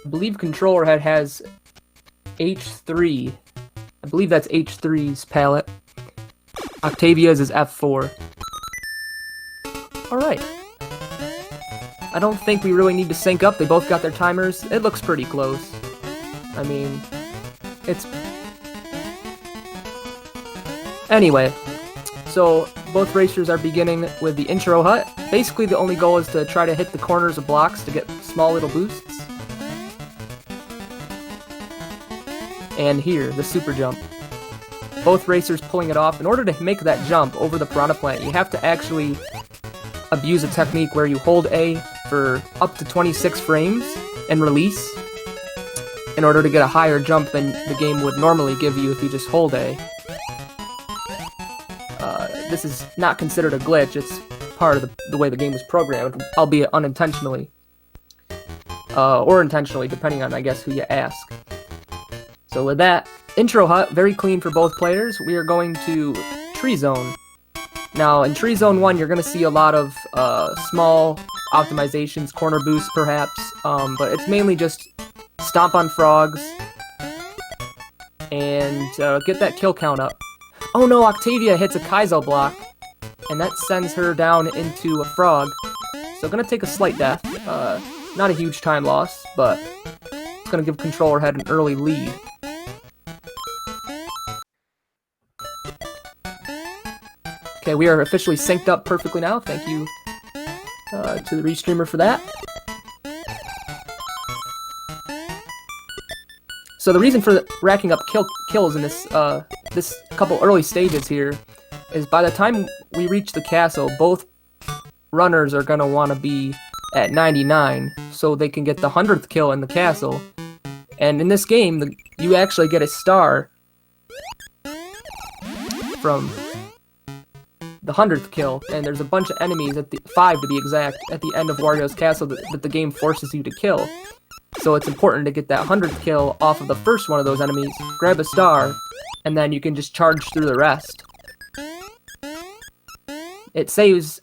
I believe Controllerhead has H3. I believe that's H3's palette. Octavia's is F4. Alright. I don't think we really need to sync up. They both got their timers. It looks pretty close. I mean, it's... Anyway, so both racers are beginning with the intro hut. Basically, the only goal is to try to hit the corners of blocks to get small little boosts. And here, the super jump. Both racers pulling it off. In order to make that jump over the piranha plant, you have to actually abuse a technique where you hold A for up to 26 frames and release in order to get a higher jump than the game would normally give you if you just hold A. This is not considered a glitch, it's part of the way the game was programmed, albeit unintentionally. Or intentionally, depending on, I guess, who you ask. So with that, intro hut, very clean for both players. We are going to Tree Zone. Now, in Tree Zone 1, you're going to see a lot of small optimizations, corner boosts perhaps, but it's mainly just stomp on frogs and get that kill count up. Oh no, Octavia hits a Kaizo block, and that sends her down into a frog. So gonna take a slight death. Not a huge time loss, but it's gonna give Controllerhead an early lead. Okay, we are officially synced up perfectly now. Thank you to the restreamer for that. So the reason for racking up kills in this this couple early stages here is by the time we reach the castle, both runners are gonna want to be at 99 so they can get the 100th kill in the castle. And in this game, you actually get a star from the 100th kill, and there's a bunch of enemies, 5 to be exact, at the end of Wario's castle that the game forces you to kill. So it's important to get that 100th kill off of the first one of those enemies, grab a star, and then you can just charge through the rest. It saves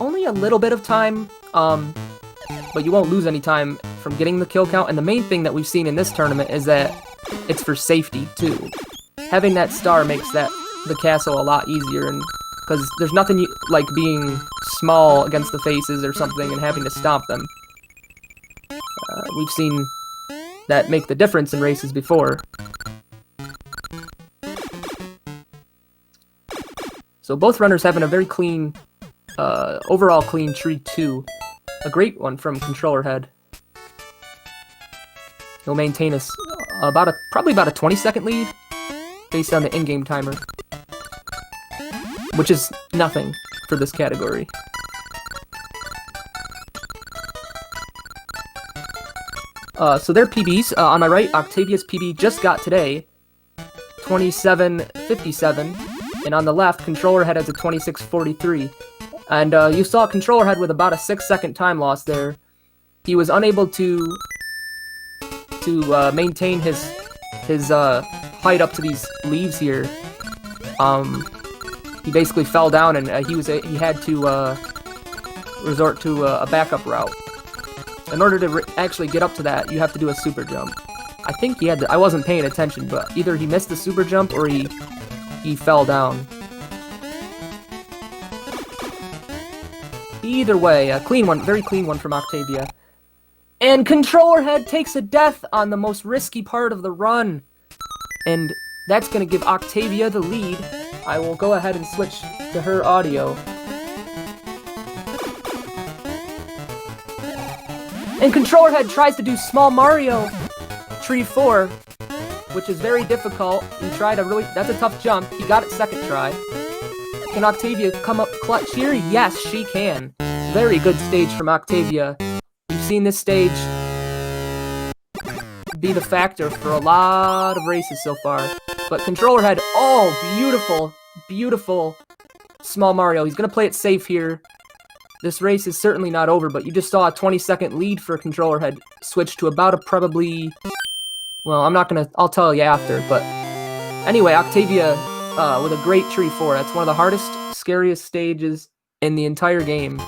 only a little bit of time, but you won't lose any time from getting the kill count, and the main thing that we've seen in this tournament is that it's for safety, too. Having that star makes the castle a lot easier, and because there's nothing like being small against the faces or something and having to stomp them. We've seen that make the difference in races before. So both runners having a very clean, overall clean tree 2. A great one from Controllerhead. He'll maintain probably about a 20-second lead based on the in-game timer, which is nothing for this category. So their PBs, on my right, Octavia's PB just got today, 27.57, and on the left, Controllerhead has a 26.43. And you saw Controllerhead with about a 6-second time loss there. He was unable to maintain his height up to these leaves here. He basically fell down, and he had to resort to a backup route. In order to actually get up to that, you have to do a super jump. I think he had to, I wasn't paying attention, but either he missed the super jump or he fell down. Either way, a clean one, very clean one from Octavia. And Controllerhead takes a death on the most risky part of the run. And that's going to give Octavia the lead. I will go ahead and switch to her audio. And Controllerhead tries to do Small Mario Tree 4, which is very difficult. That's a tough jump. He got it second try. Can Octavia come up clutch here? Yes, she can. Very good stage from Octavia. You've seen this stage be the factor for a lot of races so far. But Controllerhead, oh, beautiful, beautiful Small Mario. He's going to play it safe here. This race is certainly not over, but you just saw a 20-second lead for Controllerhead switch to about a probably... Well, I'll tell you after, but... Anyway, Octavia with a great Tree 4. That's one of the hardest, scariest stages in the entire game.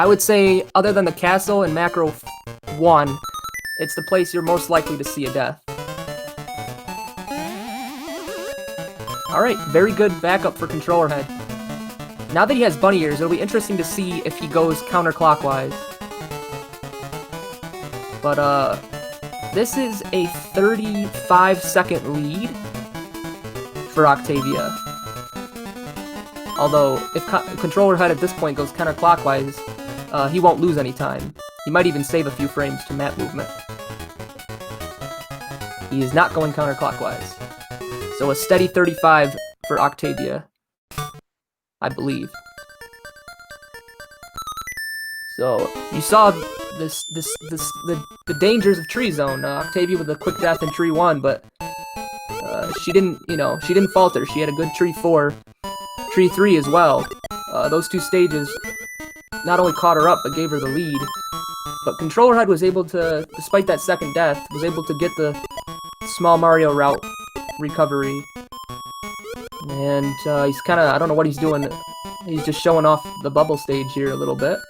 I would say, other than the castle and Macro 1, it's the place you're most likely to see a death. Alright, very good backup for Controllerhead. Now that he has bunny ears, it'll be interesting to see if he goes counterclockwise. But, this is a 35-second lead for Octavia. Although, if Controllerhead at this point goes counterclockwise, he won't lose any time. He might even save a few frames to map movement. He is not going counterclockwise. So a steady 35 for Octavia, I believe. So you saw the dangers of Tree Zone. Octavia with a quick death in Tree 1, but she didn't falter. She had a good Tree 4, Tree 3 as well. Those two stages not only caught her up, but gave her the lead. But Controllerhead was able to, despite that second death, was able to get the small Mario route recovery. And he's kind of, I don't know what he's doing. He's just showing off the bubble stage here a little bit.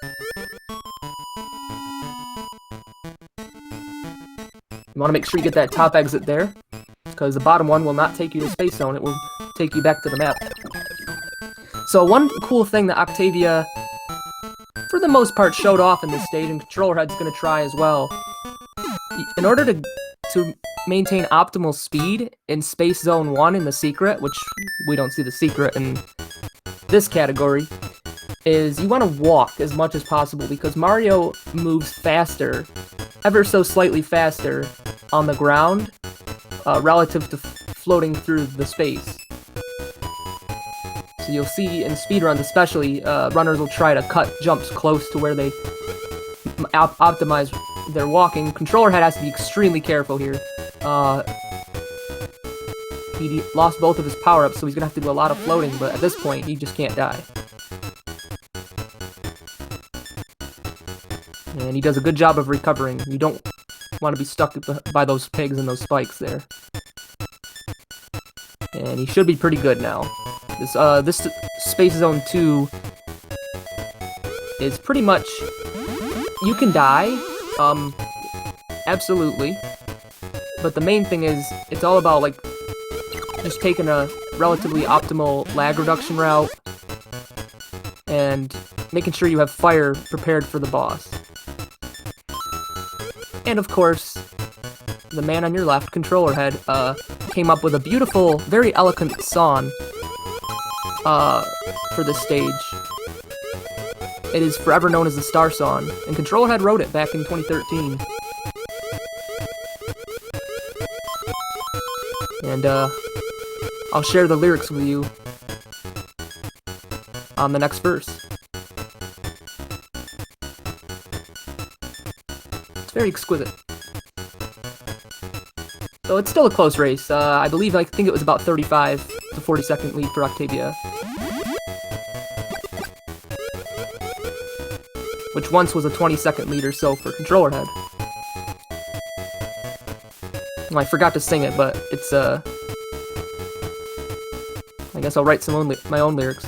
You want to make sure you get that top exit there, because the bottom one will not take you to Space Zone. It will take you back to the map. So one cool thing that Octavia, for the most part, showed off in this stage, and Controllerhead's going to try as well. In order to maintain optimal speed in Space Zone 1 in the secret, which we don't see the secret in this category, is you want to walk as much as possible, because Mario moves faster, ever so slightly faster, on the ground relative to floating through the space. So you'll see in speedruns especially, runners will try to cut jumps close to where they optimize their walking. Controllerhead has to be extremely careful here. He lost both of his power-ups, so he's gonna have to do a lot of floating, but at this point, he just can't die. And he does a good job of recovering. You don't want to be stuck by those pigs and those spikes there. And he should be pretty good now. This Space Zone 2 is pretty much, you can die, absolutely, but the main thing is, it's all about, like, just taking a relatively optimal lag reduction route, and making sure you have fire prepared for the boss. And of course, the man on your left, Controllerhead, came up with a beautiful, very eloquent song for this stage. It is forever known as the Star Song, and Controllerhead wrote it back in 2013. And I'll share the lyrics with you on the next verse. It's very exquisite. So it's still a close race. I think it was about 35 to 40-second lead for Octavia. Which once was a 20-second lead or so for Controllerhead. Well, I forgot to sing it, but it's, I guess I'll write my own lyrics.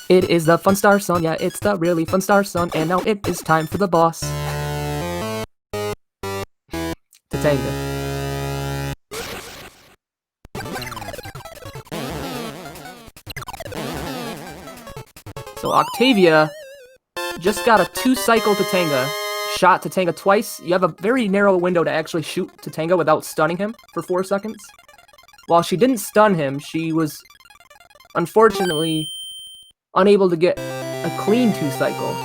It is the fun star song, yeah, it's the really fun star song, and now it is time for the boss. Tatanga. So Octavia just got a 2-cycle Tatanga, shot Tatanga twice. You have a very narrow window to actually shoot Tatanga without stunning him for 4 seconds. While she didn't stun him, she was unfortunately unable to get a clean 2-cycle.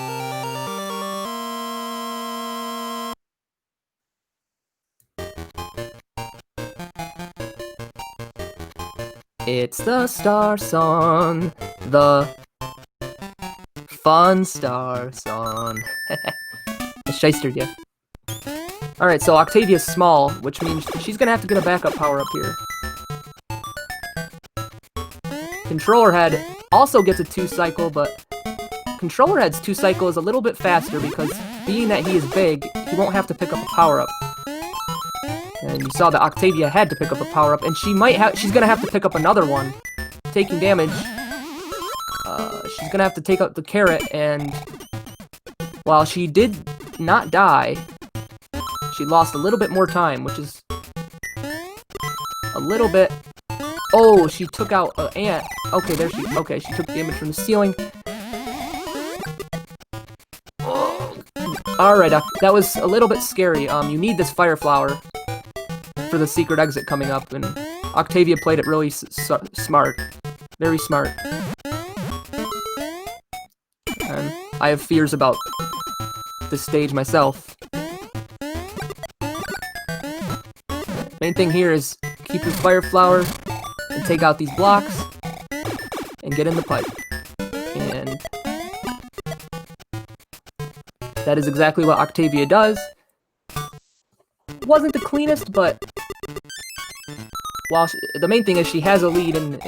It's the star song, the fun star song. I shystered ya. Alright, so Octavia's small, which means she's gonna have to get a backup power up here. Controllerhead also gets a 2-cycle, but Controllerhead's 2-cycle is a little bit faster because being that he is big, he won't have to pick up a power-up. And you saw that Octavia had to pick up a power-up, and she's gonna have to pick up another one. Taking damage. She's gonna have to take out the carrot, and while she did not die, she lost a little bit more time, which is a little bit... Oh, she took out an ant. Okay, okay, she took damage from the ceiling. Alright, that was a little bit scary. You need this fire flower for the secret exit coming up, and Octavia played it really smart. Very smart. And I have fears about this stage myself. Main thing here is keep your fire flower and take out these blocks and get in the pipe. And that is exactly what Octavia does. Wasn't the cleanest, but the main thing is she has a lead, and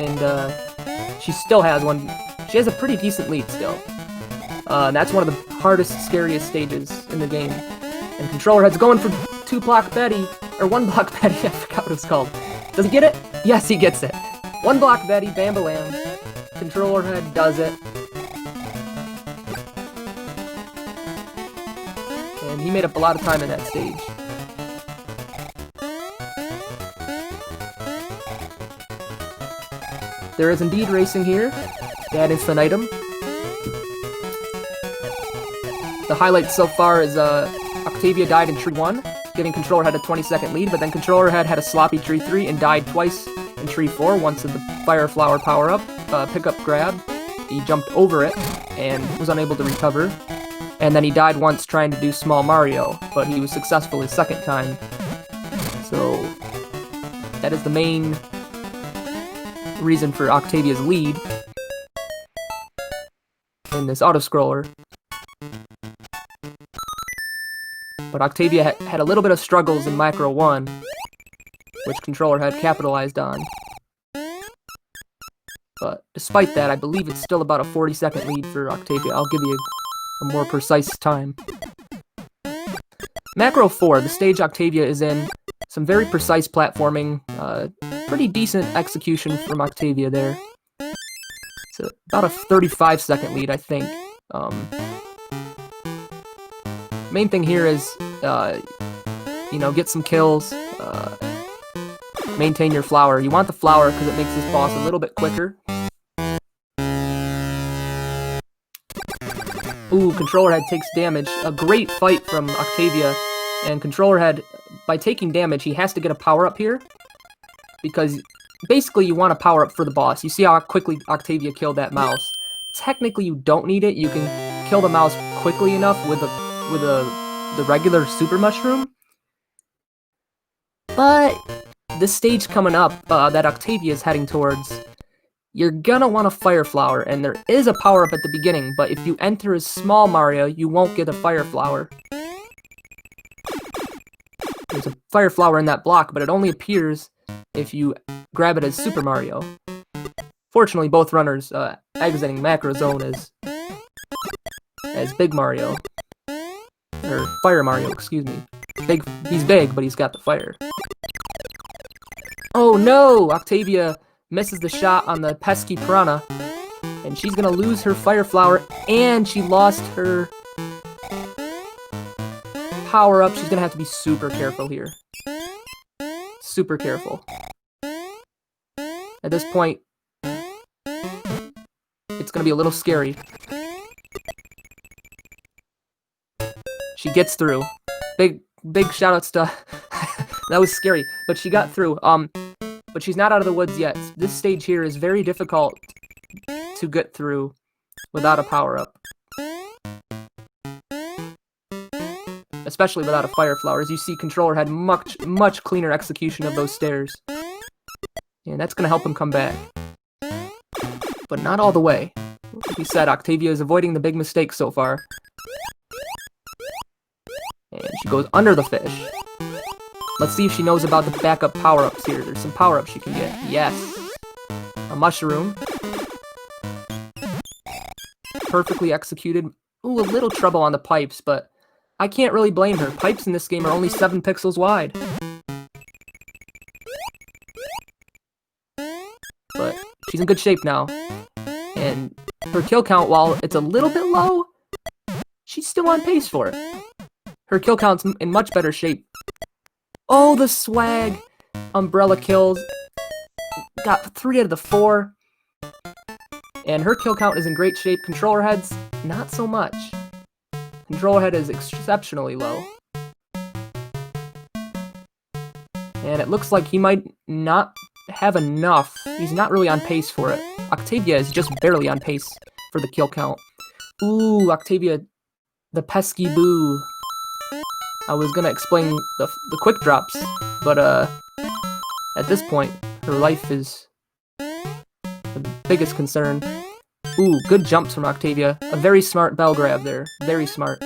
she still has one. She has a pretty decent lead still. And that's one of the hardest, scariest stages in the game. And Controllerhead's going for 2-block Betty, or 1-block Betty, I forgot what it's called. Does he get it? Yes, he gets it. 1-block Betty, Bambalam. Controllerhead does it. And he made up a lot of time in that stage. There is indeed racing here. That is an item. The highlight so far is Octavia died in Tree 1, giving Controllerhead a 20-second lead, but then Controllerhead had a sloppy Tree 3 and died twice in Tree 4, once in the Fire Flower power-up, pick-up grab. He jumped over it and was unable to recover. And then he died once trying to do Small Mario, but he was successful his second time. So that is the main reason for Octavia's lead in this auto-scroller. But Octavia had a little bit of struggles in Micro 1, which Controllerhead capitalized on. But despite that, I believe it's still about a 40-second lead for Octavia. I'll give you a more precise time. Macro 4, the stage Octavia is in, some very precise platforming, pretty decent execution from Octavia there. It's about a 35-second lead, I think. Main thing here is, get some kills, maintain your flower. You want the flower because it makes this boss a little bit quicker. Ooh, Controllerhead takes damage. A great fight from Octavia, and Controllerhead, by taking damage, he has to get a power-up here, because basically you want a power-up for the boss. You see how quickly Octavia killed that mouse. Technically, you don't need it. You can kill the mouse quickly enough with the regular super mushroom. But this stage coming up that Octavia is heading towards, you're gonna want a fire flower, and there is a power-up at the beginning, but if you enter as Small Mario, you won't get a fire flower. There's a fire flower in that block, but it only appears if you grab it as Super Mario. Fortunately, both runners exiting Macro Zone as Big Mario. Or Fire Mario, excuse me. He's big, but he's got the fire. Oh no! Octavia misses the shot on the pesky piranha, and she's gonna lose her fire flower, and she lost her power-up. She's gonna have to be super careful here. Super careful. At this point, it's gonna be a little scary. She gets through. Big shoutouts to... That was scary, but she got through. But she's not out of the woods yet. This stage here is very difficult to get through without a power-up. Especially without a fire flower. As you see, Controller had much cleaner execution of those stairs. And that's going to help him come back. But not all the way. Like we said, Octavia is avoiding the big mistake so far. And she goes under the fish. Let's see if she knows about the backup power-ups here. There's some power-ups she can get. Yes. A mushroom. Perfectly executed. Ooh, a little trouble on the pipes, but I can't really blame her. Pipes in this game are only 7 pixels wide. but she's in good shape now. And her kill count, while it's a little bit low, she's still on pace for it. Her kill count's in much better shape. Oh, the swag! Umbrella kills. Got 3 out of the 4. And her kill count is in great shape. Controllerhead's not so much. Controllerhead is exceptionally low. And it looks like he might not have enough. He's not really on pace for it. Octavia is just barely on pace for the kill count. Ooh, Octavia, the pesky boo. I was gonna explain the quick drops, but at this point, her life is the biggest concern. Ooh, good jumps from Octavia. A very smart bell grab there. Very smart.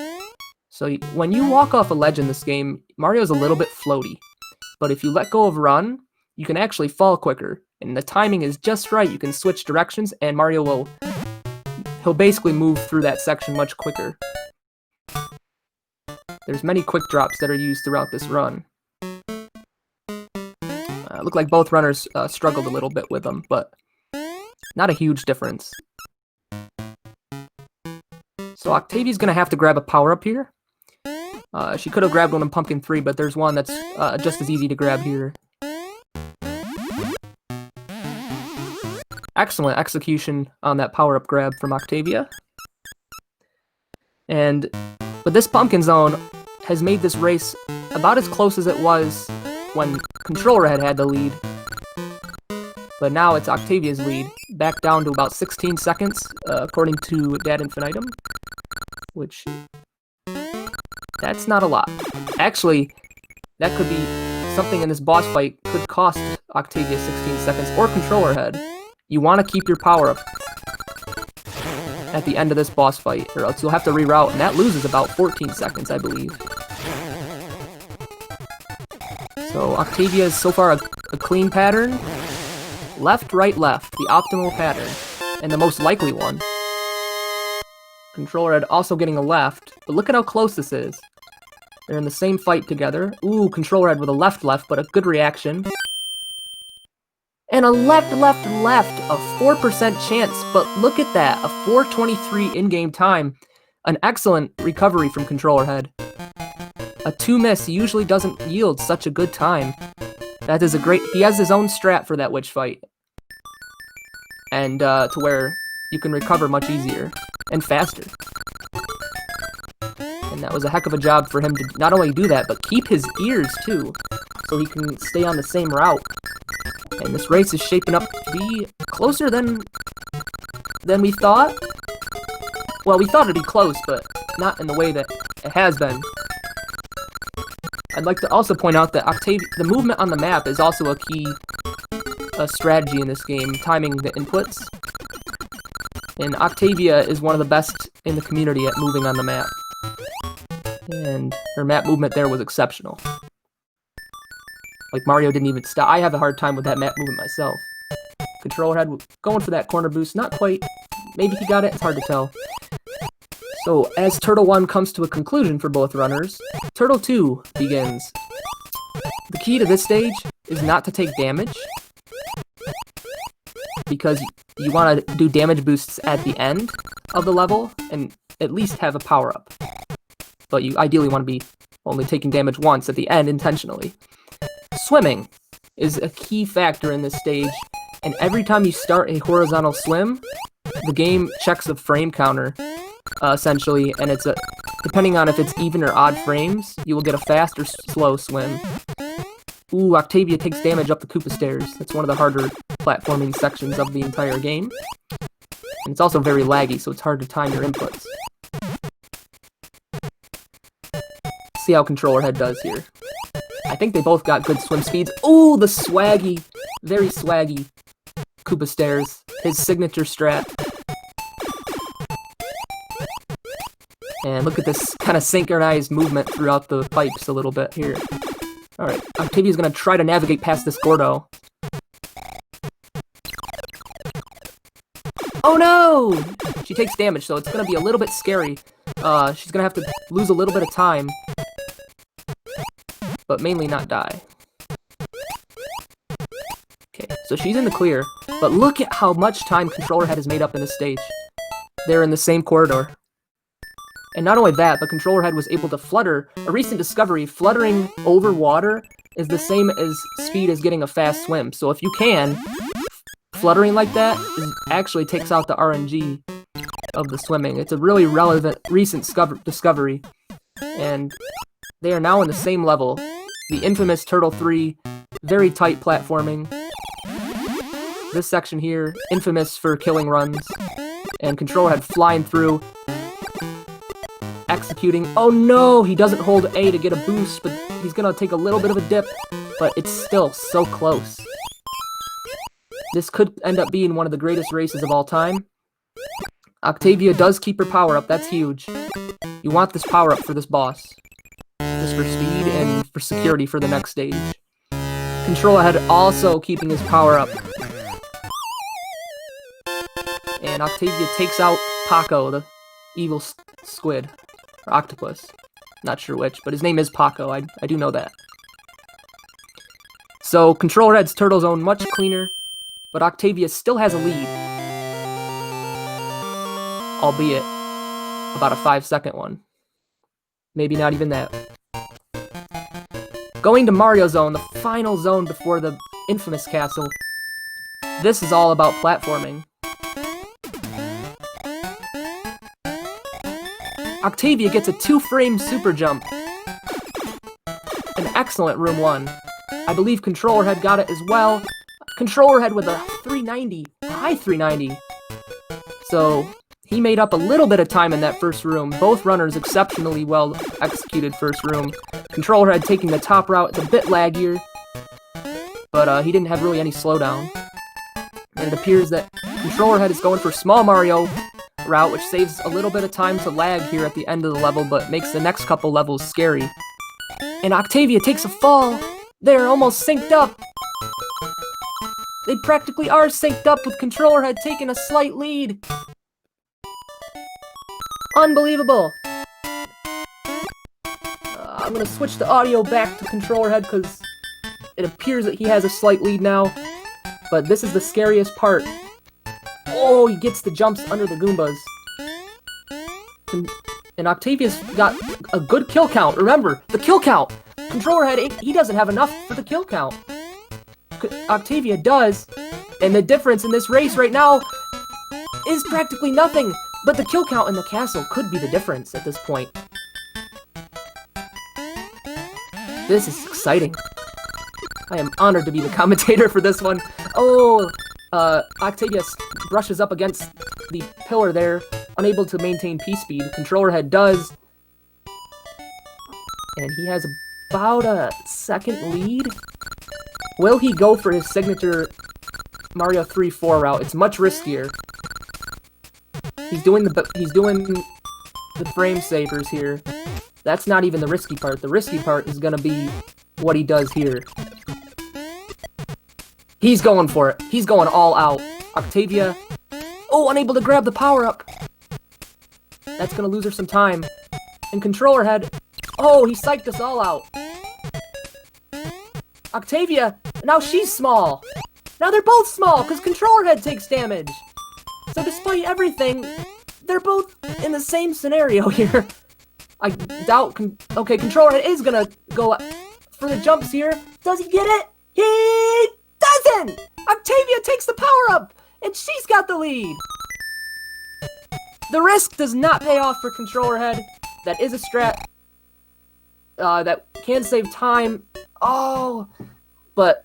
So when you walk off a ledge in this game, Mario's a little bit floaty. But if you let go of run, you can actually fall quicker. And the timing is just right. You can switch directions, and Mario he'll basically move through that section much quicker. There's many quick drops that are used throughout this run. Look like both runners struggled a little bit with them, but not a huge difference. So Octavia's gonna have to grab a power-up here. She could have grabbed one in Pumpkin 3, but there's one that's just as easy to grab here. Excellent execution on that power-up grab from Octavia. But this Pumpkin Zone has made this race about as close as it was when Controllerhead had the lead. But now it's Octavia's lead, back down to about 16 seconds, according to Dad Infinitum. Which, that's not a lot. Actually, that could be something in this boss fight could cost Octavia 16 seconds, or Controllerhead. You want to keep your power up at the end of this boss fight, or else you'll have to reroute, and that loses about 14 seconds, I believe. So Octavia is so far a clean pattern. Left, right, left, the optimal pattern, and the most likely one. Controllerhead also getting a left, but look at how close this is. They're in the same fight together. Ooh, Controllerhead with a left, but a good reaction. And a left, a 4% chance, but look at that, a 4:23 in-game time. An excellent recovery from Controllerhead. A 2 miss usually doesn't yield such a good time. That is a great, he has his own strat for that witch fight. And to where you can recover much easier and faster. And that was a heck of a job for him to not only do that, but keep his ears too, so he can stay on the same route. And this race is shaping up to be closer than we thought. Well, we thought it'd be close, but not in the way that it has been. I'd like to also point out that the movement on the map is also a key strategy in this game, timing the inputs. And Octavia is one of the best in the community at moving on the map. And her map movement there was exceptional. Like, Mario didn't even stop. I have a hard time with that map movement myself. Controllerhead going for that corner boost, not quite. Maybe he got it, it's hard to tell. So, as Turtle 1 comes to a conclusion for both runners, Turtle 2 begins. The key to this stage is not to take damage, because you want to do damage boosts at the end of the level, and at least have a power-up. But you ideally want to be only taking damage once at the end intentionally. Swimming is a key factor in this stage, and every time you start a horizontal swim, the game checks the frame counter, essentially, and it's depending on if it's even or odd frames, you will get a fast or slow swim. Ooh, Octavia takes damage up the Koopa stairs. That's one of the harder platforming sections of the entire game. And it's also very laggy, so it's hard to time your inputs. See how Controllerhead does here. I think they both got good swim speeds. Ooh, the swaggy, very swaggy Koopa stairs. His signature strat. And look at this kind of synchronized movement throughout the pipes a little bit here. Alright, Octavia's gonna try to navigate past this Gordo. Oh no! She takes damage, so it's gonna be a little bit scary. She's gonna have to lose a little bit of time. But mainly not die. Okay, so So she's in the clear. But look at how much time Controllerhead has made up in this stage. They're in the same corridor. And not only that, but Controllerhead was able to flutter. A recent discovery, fluttering over water is the same as speed as getting a fast swim. So if you can, fluttering like that actually takes out the RNG of the swimming. It's a really relevant recent discovery. And they are now in the same level. The infamous Turtle 3, very tight platforming. This section here, infamous for killing runs. And Controllerhead flying through. Executing. Oh no! He doesn't hold A to get a boost, but he's gonna take a little bit of a dip. But it's still so close. This could end up being one of the greatest races of all time. Octavia does keep her power up. That's huge. You want this power up for this boss. Just for speed and for security for the next stage. Controllerhead also keeping his power up. And Octavia takes out Paco, the evil squid. Or octopus. Not sure which, but his name is Paco. I do know that. So, Controllerhead's Turtle Zone much cleaner, but Octavia still has a lead. Albeit, about a 5-second one. Maybe not even that. Going to Mario Zone, the final zone before the infamous castle. This is all about platforming. Octavia gets a 2-frame super jump. An excellent room 1. I believe Controllerhead got it as well. Controllerhead with a 390, high 390. So, he made up a little bit of time in that first room. Both runners exceptionally well executed first room. Controllerhead taking the top route. It's a bit laggier, but he didn't have really any slowdown. And it appears that Controllerhead is going for Small Mario route, which saves a little bit of time to lag here at the end of the level, but makes the next couple levels scary. And Octavia takes a fall. They're almost synced up. They practically are synced up with Controllerhead taking a slight lead. Unbelievable. I'm gonna switch the audio back to Controllerhead because it appears that he has a slight lead now. But this is the scariest part. Oh, he gets the jumps under the Goombas. And Octavia's got a good kill count. Remember, the kill count. Controllerhead, he doesn't have enough for the kill count. Octavia does. And the difference in this race right now is practically nothing. But the kill count in the castle could be the difference at this point. This is exciting. I am honored to be the commentator for this one. Oh, Octavia brushes up against the pillar there, unable to maintain P-speed. Controllerhead does. And he has about a second lead. Will he go for his signature Mario 3-4 route? It's much riskier. He's doing the frame savers here. That's not even the risky part. The risky part is gonna be what he does here. He's going for it. He's going all out. Octavia. Oh, unable to grab the power-up. That's gonna lose her some time. And Controllerhead. Oh, he psyched us all out. Octavia. Now she's small. Now they're both small, because Controllerhead takes damage. So despite everything, they're both in the same scenario here. I doubt... Okay, Controllerhead is gonna go for the jumps here. Does he get it? He doesn't! Octavia takes the power-up, and she's got the lead. The risk does not pay off for Controllerhead. That is a strat that can save time. Oh, but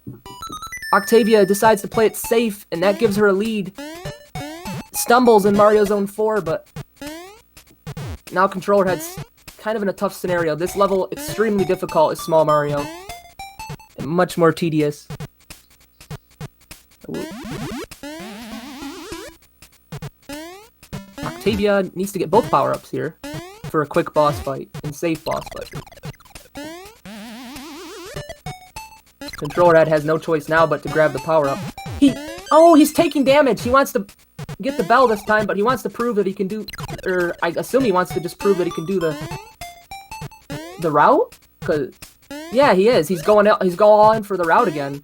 Octavia decides to play it safe, and that gives her a lead. Stumbles in Mario Zone 4, but now Controllerhead's kind of in a tough scenario. This level, extremely difficult, is Small Mario. And much more tedious. Octavia needs to get both power-ups here for a quick boss fight and safe boss fight. Controllerhead has no choice now but to grab the power-up. He's taking damage. He wants to get the bell this time, but he wants to prove that he can do, or I assume he wants to just prove that he can do the route? Cause yeah, he is. He's going all in for the route again.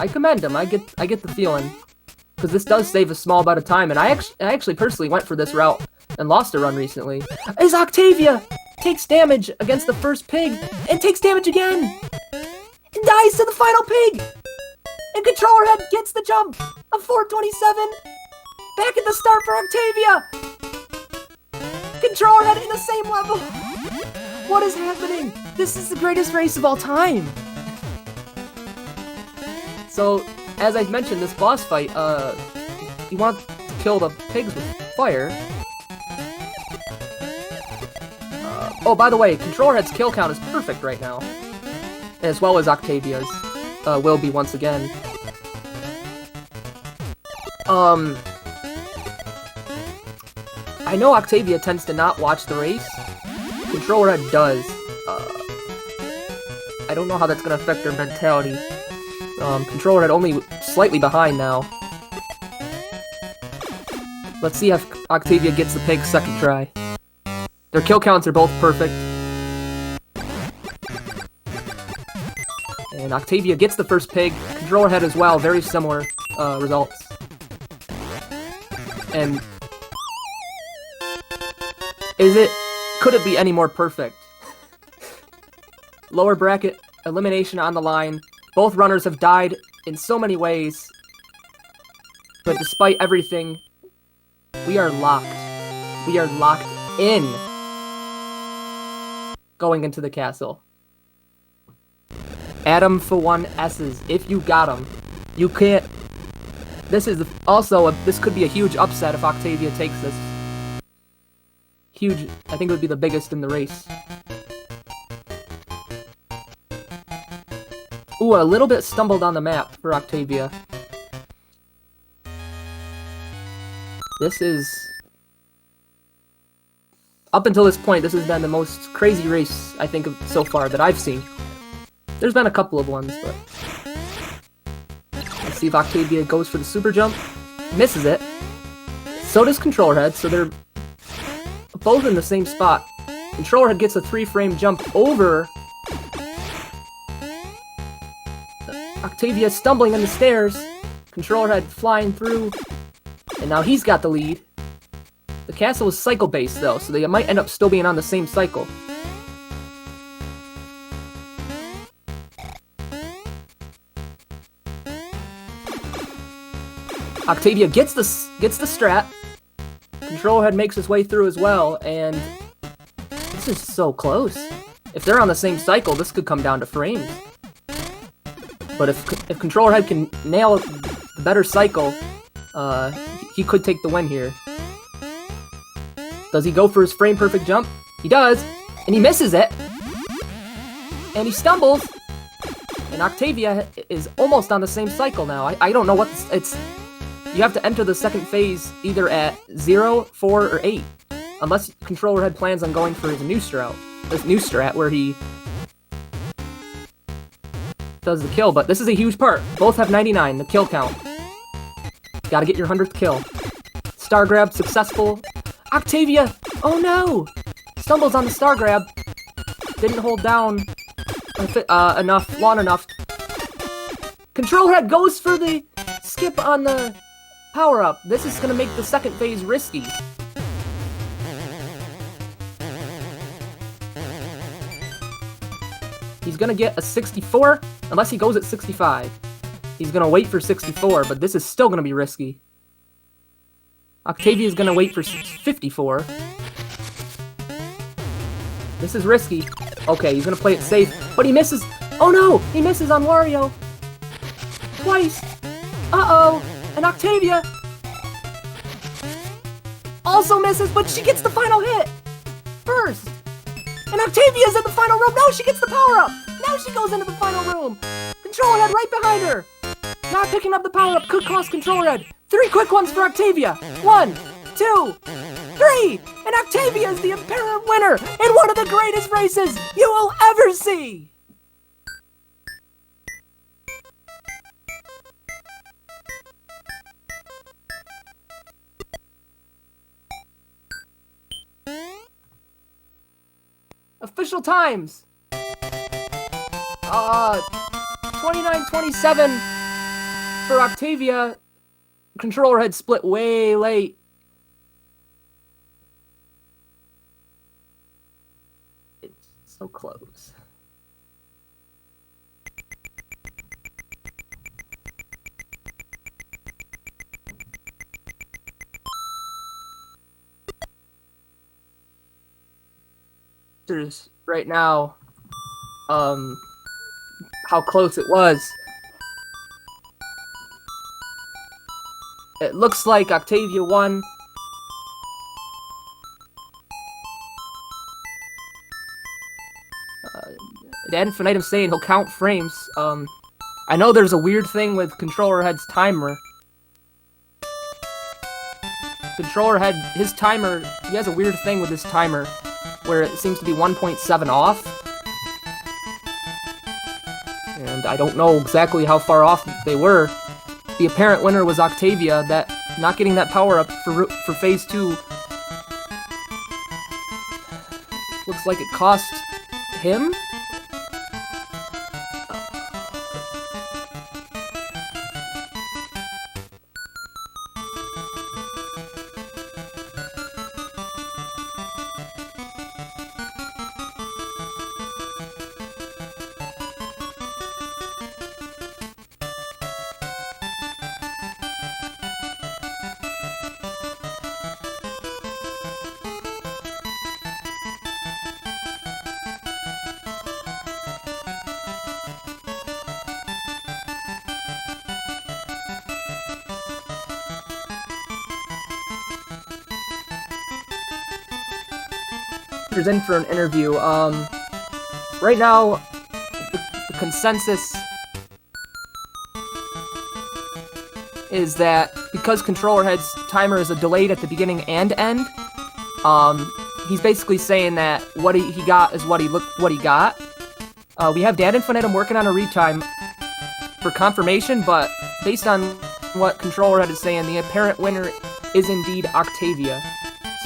I commend him. I get the feeling. Because this does save a small amount of time, and I actually personally went for this route and lost a run recently. Is Octavia takes damage against the first pig, and takes damage again! And dies to the final pig! And Controllerhead gets the jump of 427! Back at the start for Octavia! Controllerhead in the same level! What is happening? This is the greatest race of all time! So, as I mentioned, this boss fight, you want to kill the pigs with fire. Oh, by the way, Controllerhead's kill count is perfect right now. As well as Octavia's, will be once again. I know Octavia tends to not watch the race. Controllerhead does. I don't know how that's gonna affect her mentality. Controllerhead only slightly behind now. Let's see if Octavia gets the pig second try. Their kill counts are both perfect. And Octavia gets the first pig. Controllerhead as well, very similar results. And could it be any more perfect? Lower bracket elimination on the line. Both runners have died in so many ways. But despite everything, we are locked. We are locked in. Going into the castle. Adam for 1 S's. If you got them, you can't. This is also this could be a huge upset if Octavia takes this. Huge. I think it would be the biggest in the race. Ooh, a little bit stumbled on the map for Octavia. This is... Up until this point, this has been the most crazy race, I think, so far that I've seen. There's been a couple of ones, but... Let's see if Octavia goes for the super jump. Misses it. So does Controllerhead, so they're both in the same spot. Controllerhead gets a 3-frame jump over... Octavia stumbling on the stairs. Controllerhead flying through. And now he's got the lead. The castle is cycle-based, though, so they might end up still being on the same cycle. Octavia gets the strat. Controllerhead makes his way through as well, and this is so close. If they're on the same cycle, this could come down to frames. But if Controllerhead can nail the better cycle, he could take the win here. Does he go for his frame-perfect jump? He does, and he misses it. And he stumbles. And Octavia is almost on the same cycle now. I don't know what it's... You have to enter the second phase either at 0, 4, or 8. Unless Controllerhead plans on going for his new strat, where he does the kill, but this is a huge part. Both have 99, the kill count. Gotta get your 100th kill. Star grab successful. Octavia! Oh no! Stumbles on the star grab. Didn't hold down long enough. Controllerhead goes for the skip on the power-up. This is gonna make the second phase risky. He's gonna get a 64, unless he goes at 65. He's gonna wait for 64, but this is still gonna be risky. Octavia's gonna wait for 54. This is risky. Okay, he's gonna play it safe, but he misses. Oh no! He misses on Wario. Twice. Uh-oh! And Octavia also misses, but she gets the final hit first. And Octavia's in the final room. No, she gets the power-up. Now she goes into the final room. Controllerhead right behind her. Not picking up the power-up could cost Controllerhead. 3 quick ones for Octavia. 1, 2, 3. And Octavia is the apparent winner in one of the greatest races you will ever see. Official times. 29:27. for Octavia, Controllerhead split way late. It's so close. Right now, how close it was. It looks like Octavia won. Ad infinitum saying he'll count frames. I know there's a weird thing with Controllerhead's timer. Controllerhead, his timer, he has a weird thing with his timer where it seems to be 1.7 off. And I don't know exactly how far off they were. The apparent winner was Octavia, that not getting that power up for phase 2 looks like it cost him. In for an interview. Right now, the consensus is that because Controllerhead's timer is a delayed at the beginning and end, he's basically saying that what he got is what he got. We have Ad infinitum working on a retime for confirmation, but based on what Controllerhead is saying, the apparent winner is indeed Octavia.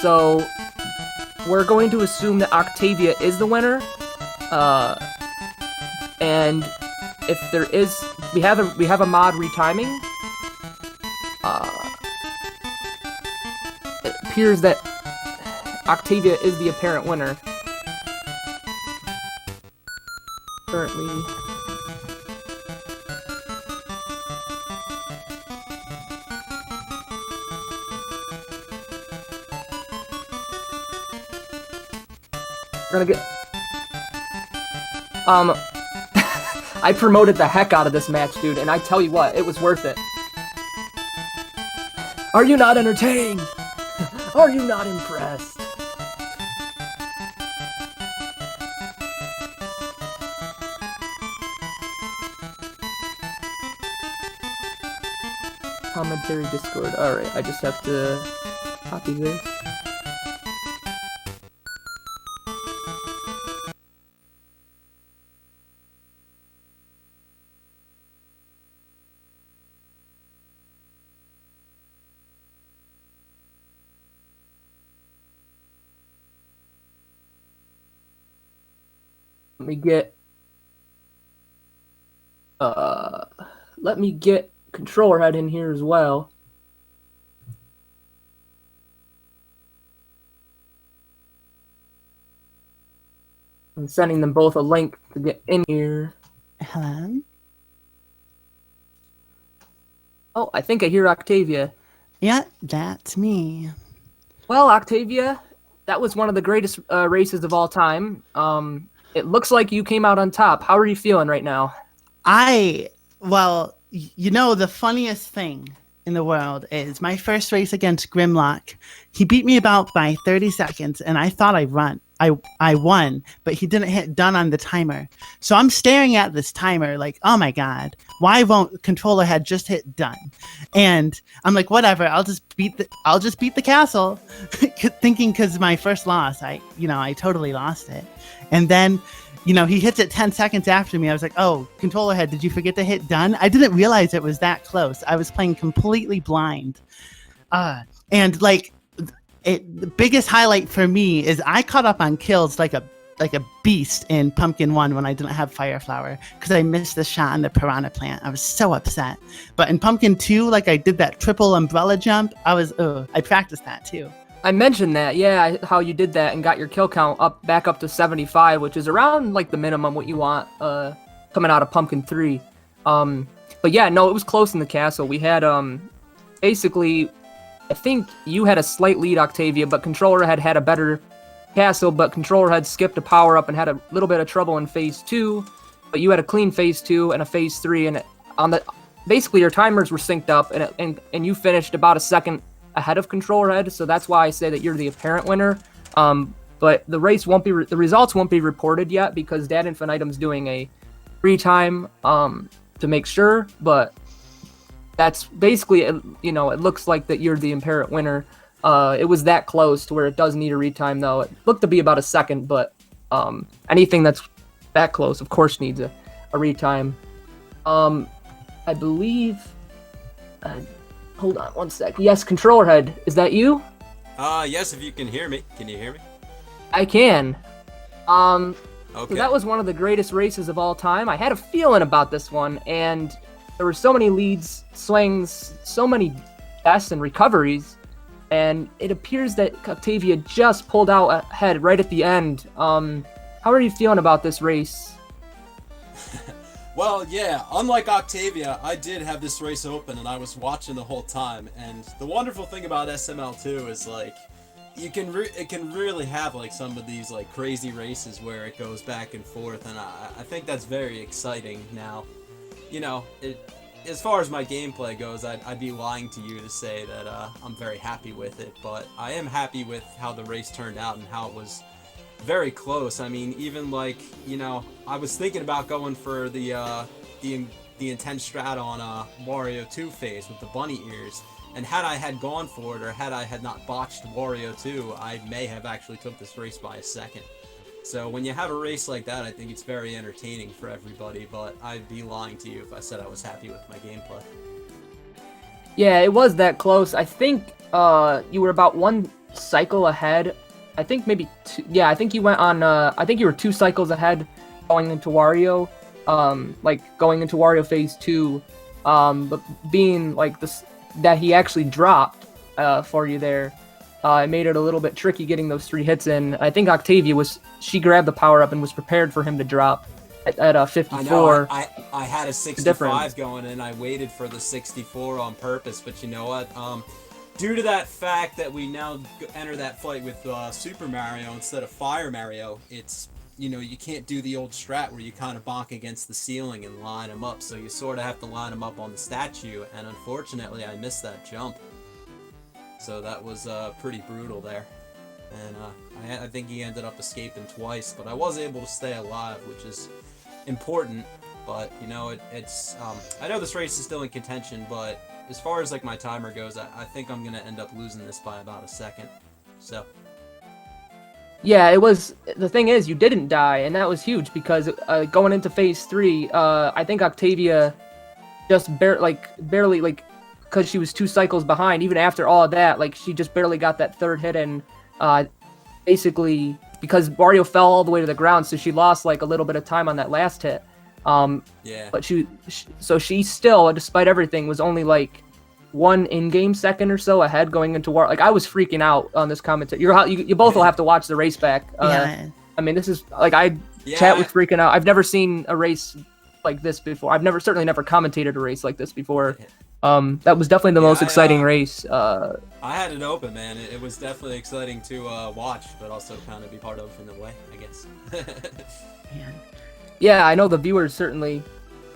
So we're going to assume that Octavia is the winner, and if there is, we have a mod retiming. It appears that Octavia is the apparent winner. Currently. We're gonna get... I promoted the heck out of this match, dude, and I tell you what, it was worth it. Are you not entertained? Are you not impressed? Commentary Discord. Alright, I just have to copy this. Let me get Controllerhead in here as well. I'm sending them both a link to get in here. Hello? Oh, I think I hear Octavia. Yeah, that's me. Well, Octavia, that was one of the greatest races of all time. It looks like you came out on top. How are you feeling right now? Well, you know, the funniest thing in the world is my first race against Grimlock. He beat me about by 30 seconds, and I thought I won, but he didn't hit done on the timer. So I'm staring at this timer like, oh my God, why won't Controllerhead just hit done? And I'm like, whatever, I'll just beat the castle, thinking because my first loss, I totally lost it. And then, he hits it 10 seconds after me. I was like, oh, Controllerhead, did you forget to hit done? I didn't realize it was that close. I was playing completely blind. And like, the biggest highlight for me is I caught up on kills like a like a beast in Pumpkin 1 when I didn't have Fire Flower because I missed the shot on the Piranha Plant. I was so upset. But in Pumpkin 2, like I did that triple umbrella jump. I practiced that too. I mentioned that, yeah, how you did that and got your kill count back up to 75, which is around like the minimum what you want coming out of Pumpkin 3. But yeah, no, it was close in the castle. We had basically, I think you had a slight lead, Octavia, but Controllerhead had a better castle, but Controllerhead skipped a power up and had a little bit of trouble in phase 2. But you had a clean phase 2 and a phase 3, and basically your timers were synced up, and you finished about a second ahead of Controllerhead. So that's why I say that you're the apparent winner. But the results won't be reported yet because Dad Infinitum's doing a retime to make sure. But that's basically, it looks like that you're the apparent winner. It was that close to where it does need a retime, though. It looked to be about a second, but anything that's that close, of course, needs a retime. I believe... hold on one sec. Yes, Controllerhead, is that you? Yes, if you can hear me. Can you hear me? I can. Okay. So that was one of the greatest races of all time. I had a feeling about this one, and there were so many leads, swings, so many deaths and recoveries, and it appears that Octavia just pulled out ahead right at the end. How are you feeling about this race? Well, yeah, unlike Octavia, I did have this race open and I was watching the whole time. And the wonderful thing about SML2 is like, it can really have like some of these like crazy races where it goes back and forth, and I think that's very exciting. Now, as far as my gameplay goes, I'd be lying to you to say that I'm very happy with it, but I am happy with how the race turned out and how it was very close. I mean, even like, I was thinking about going for the intense strat on Wario 2 phase with the bunny ears, and had I had gone for it, or had I had not botched Wario 2, I may have actually took this race by a second. So when you have a race like that, I think it's very entertaining for everybody, but I'd be lying to you if I said I was happy with my gameplay. Yeah, it was that close. I think you were about one cycle ahead. I think maybe two. Yeah, I think you went on. I think you were 2 cycles ahead going into Wario. Going into Wario Phase 2. But being like this, that he actually dropped for you there, it made it a little bit tricky getting those 3 hits in. I think Octavia she grabbed the power up and was prepared for him to drop at 54. I know. I had a 65 going and I waited for the 64 on purpose, but you know what? Due to that fact that we now enter that fight with Super Mario instead of Fire Mario, it's, you can't do the old strat where you kind of bonk against the ceiling and line them up, so you sort of have to line them up on the statue, and unfortunately I missed that jump. So that was pretty brutal there. And I think he ended up escaping twice, but I was able to stay alive, which is important. But, it's I know this race is still in contention, but as far as like my timer goes, I think I'm gonna end up losing this by about a second. So. Yeah, it was. The thing is, you didn't die, and that was huge because going into phase 3, I think Octavia just barely because she was 2 cycles behind. Even after all of that, she just barely got that 3rd hit in. Basically, because Wario fell all the way to the ground, so she lost a little bit of time on that last hit. Yeah. But she still, despite everything, was only 1 in-game second or so ahead going into war. I was freaking out on this commentary. You both will have to watch the race back. Yeah. I mean, this is chat with freaking out. I've never seen a race like this before. I've certainly never commentated a race like this before. That was definitely the most exciting race. I had it open, man. It was definitely exciting to watch, but also kind of be part of in a way, I guess. Man. Yeah, I know the viewers certainly.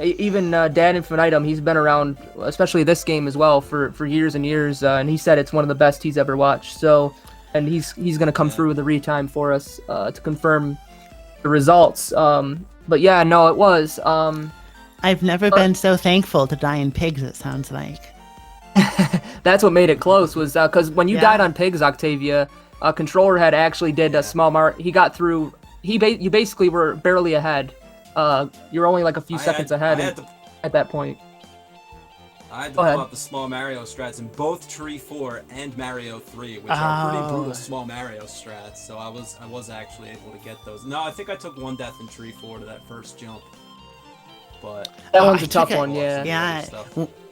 Even Dan Infinitum, he's been around, especially this game as well, for years and years, and he said it's one of the best he's ever watched. So, and he's gonna come through with a retime for us to confirm the results. But yeah, no, it was. I've never been so thankful to die in pigs. It sounds like. That's what made it close, was because when you died on pigs, Octavia, Controllerhead actually did a small he got through. You basically were barely ahead. You're only a few seconds ahead at that point. I had to Go pull ahead. out the small Mario strats in both Tree 4 and Mario 3, which are pretty brutal small Mario strats. So I was actually able to get those. No, I think I took one death in Tree 4 to that first jump. But That one's I a tough took it- one, yeah. Yeah.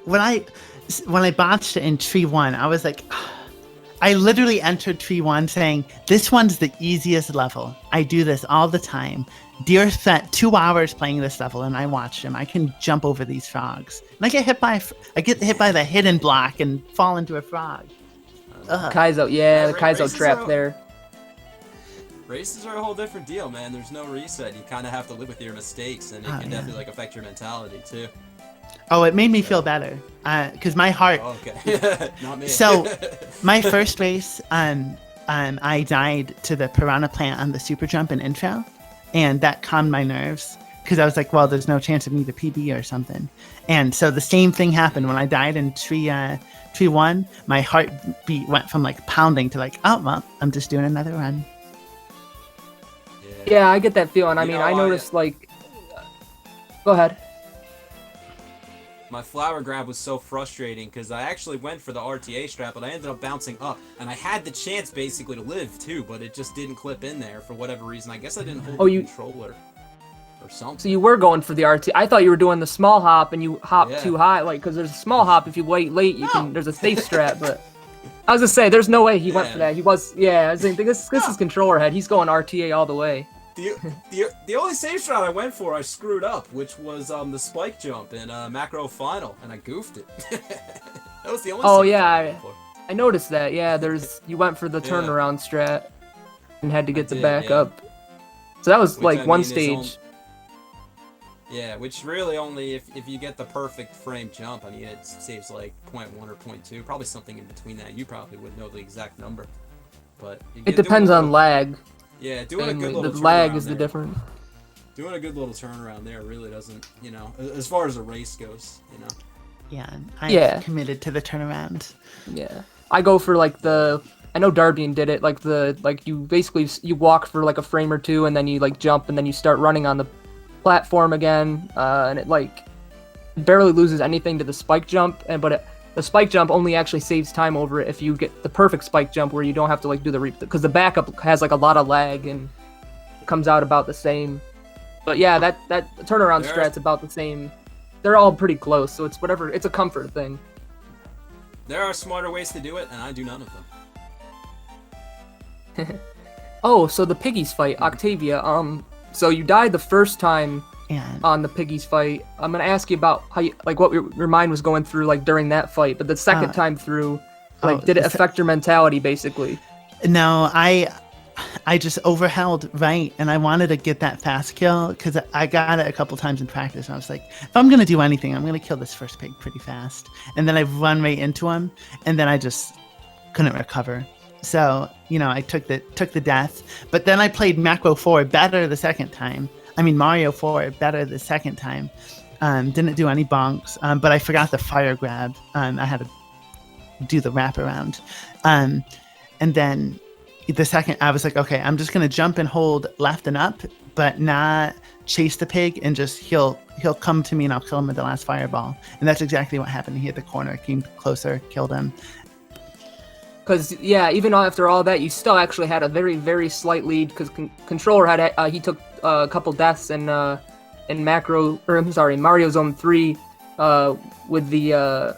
When I botched it in Tree 1, I was like, I literally entered Tree 1 saying, this one's the easiest level. I do this all the time. Deer spent 2 hours playing this level, and I watched him. I can jump over these frogs. And I get hit by the hidden block and fall into a frog. Ugh. Kaizo, yeah, the Kaizo races trap are- there. Races are a whole different deal, man. There's no reset. You kind of have to live with your mistakes, and it can definitely like affect your mentality too. Oh, it made me feel better. Because my heart... Oh, okay. Not me. So, my first race, I died to the piranha plant on the super jump and intro, and that calmed my nerves because I was like, well, there's no chance of me to PB or something. And so the same thing happened when I died in Tree 1. My heartbeat went from like pounding to like, oh, well, I'm just doing another run. Yeah, I get that feeling. I You mean, know, I noticed like. Go ahead. My flower grab was so frustrating because I actually went for the RTA strap, but I ended up bouncing up, and I had the chance basically to live too, but it just didn't clip in there for whatever reason. I guess I didn't hold the controller or something. So you were going for the RT. I thought you were doing the small hop and you hop Yeah. too high, like because there's a small hop if you wait late, you can. There's a safe strat, but I was gonna say there's no way he went for that. He was, yeah. I was thinking this is Controllerhead. He's going RTA all the way. The only save strat I went for, I screwed up, which was the spike jump in Macro Final, and I goofed it. That was the only. Oh save yeah, strat I went for. I noticed that. Yeah, you went for the Yeah. turnaround strat and had to get the did, back yeah. up. So that was Which, like I one mean, is stage. Yeah, which really only if you get the perfect frame jump, I mean it saves like 0.1 or 0.2, probably something in between that. You probably would know the exact number, but It depends on lag. Yeah, doing a Mainly. good little The lag turnaround is the there. difference. Doing a good little turnaround there really doesn't, as far as a race goes, Yeah, I'm Yeah. committed to the turnaround. Yeah, I go for like I know Darbian did it, like you basically you walk for like a frame or two and then you like jump and then you start running on the platform again, and it like barely loses anything to the spike jump, the spike jump only actually saves time over it if you get the perfect spike jump where you don't have to like do the because the backup has like a lot of lag and it comes out about the same. But yeah, that turnaround strat's about the same. They're all pretty close, so it's whatever. It's a comfort thing. There are smarter ways to do it, and I do none of them. Oh, so the piggies fight, Octavia. So you died the first time And on the piggies fight. I'm gonna ask you about how what your mind was going through like during that fight, but the second time through, like, did it affect your mentality basically? no, I just overheld right, and I wanted to get that fast kill because I got it a couple times in practice. And I was like, if I'm gonna do anything, I'm gonna kill this first pig pretty fast. And then I run right into him, and then I just couldn't recover. So I took the death, but then I played Macro 4 better the second time. I mean Mario 4 better the second time. Didn't do any bonks, but I forgot the fire grab. I had to do the wraparound, and then. The second, I was like, okay, I'm just gonna jump and hold left and up, but not chase the pig, and just he'll come to me and I'll kill him with the last fireball. And that's exactly what happened. He hit the corner, came closer, killed him. Because yeah, even after all that, you still actually had a very very slight lead. Because Controllerhead he took a couple deaths in Mario Zone 3 with the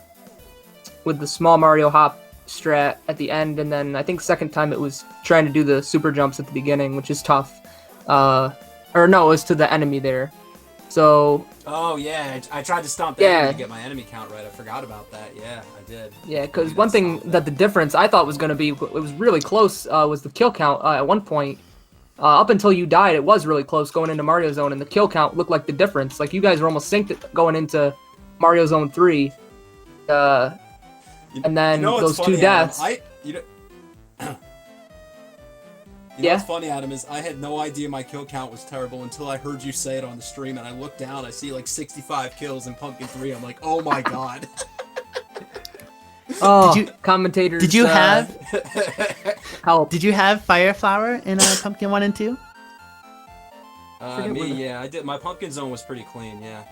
small Mario hop strat at the end, and then I think second time it was trying to do the super jumps at the beginning, which is tough. Or no, it was to the enemy there. So Oh yeah, I tried to stomp that Yeah. to get my enemy count right. I forgot about that. Yeah, I did. yeah, because You one did thing stomp that the difference I thought was going to be, it was really close, was the kill count at one point. Up until you died, it was really close going into Mario Zone, and the kill count looked like the difference. Like you guys were almost synced going into Mario Zone 3. And then what's those two funny, deaths. Adam? You know what's funny, Adam, is I had no idea my kill count was terrible until I heard you say it on the stream, and I looked down, I see like 65 kills in Pumpkin 3. I'm like, oh my god. Oh, Did you- commentators. Did you have help? Did you have Fire Flower in Pumpkin 1 and 2? Forget where the- Yeah, I did. My Pumpkin Zone was pretty clean, yeah.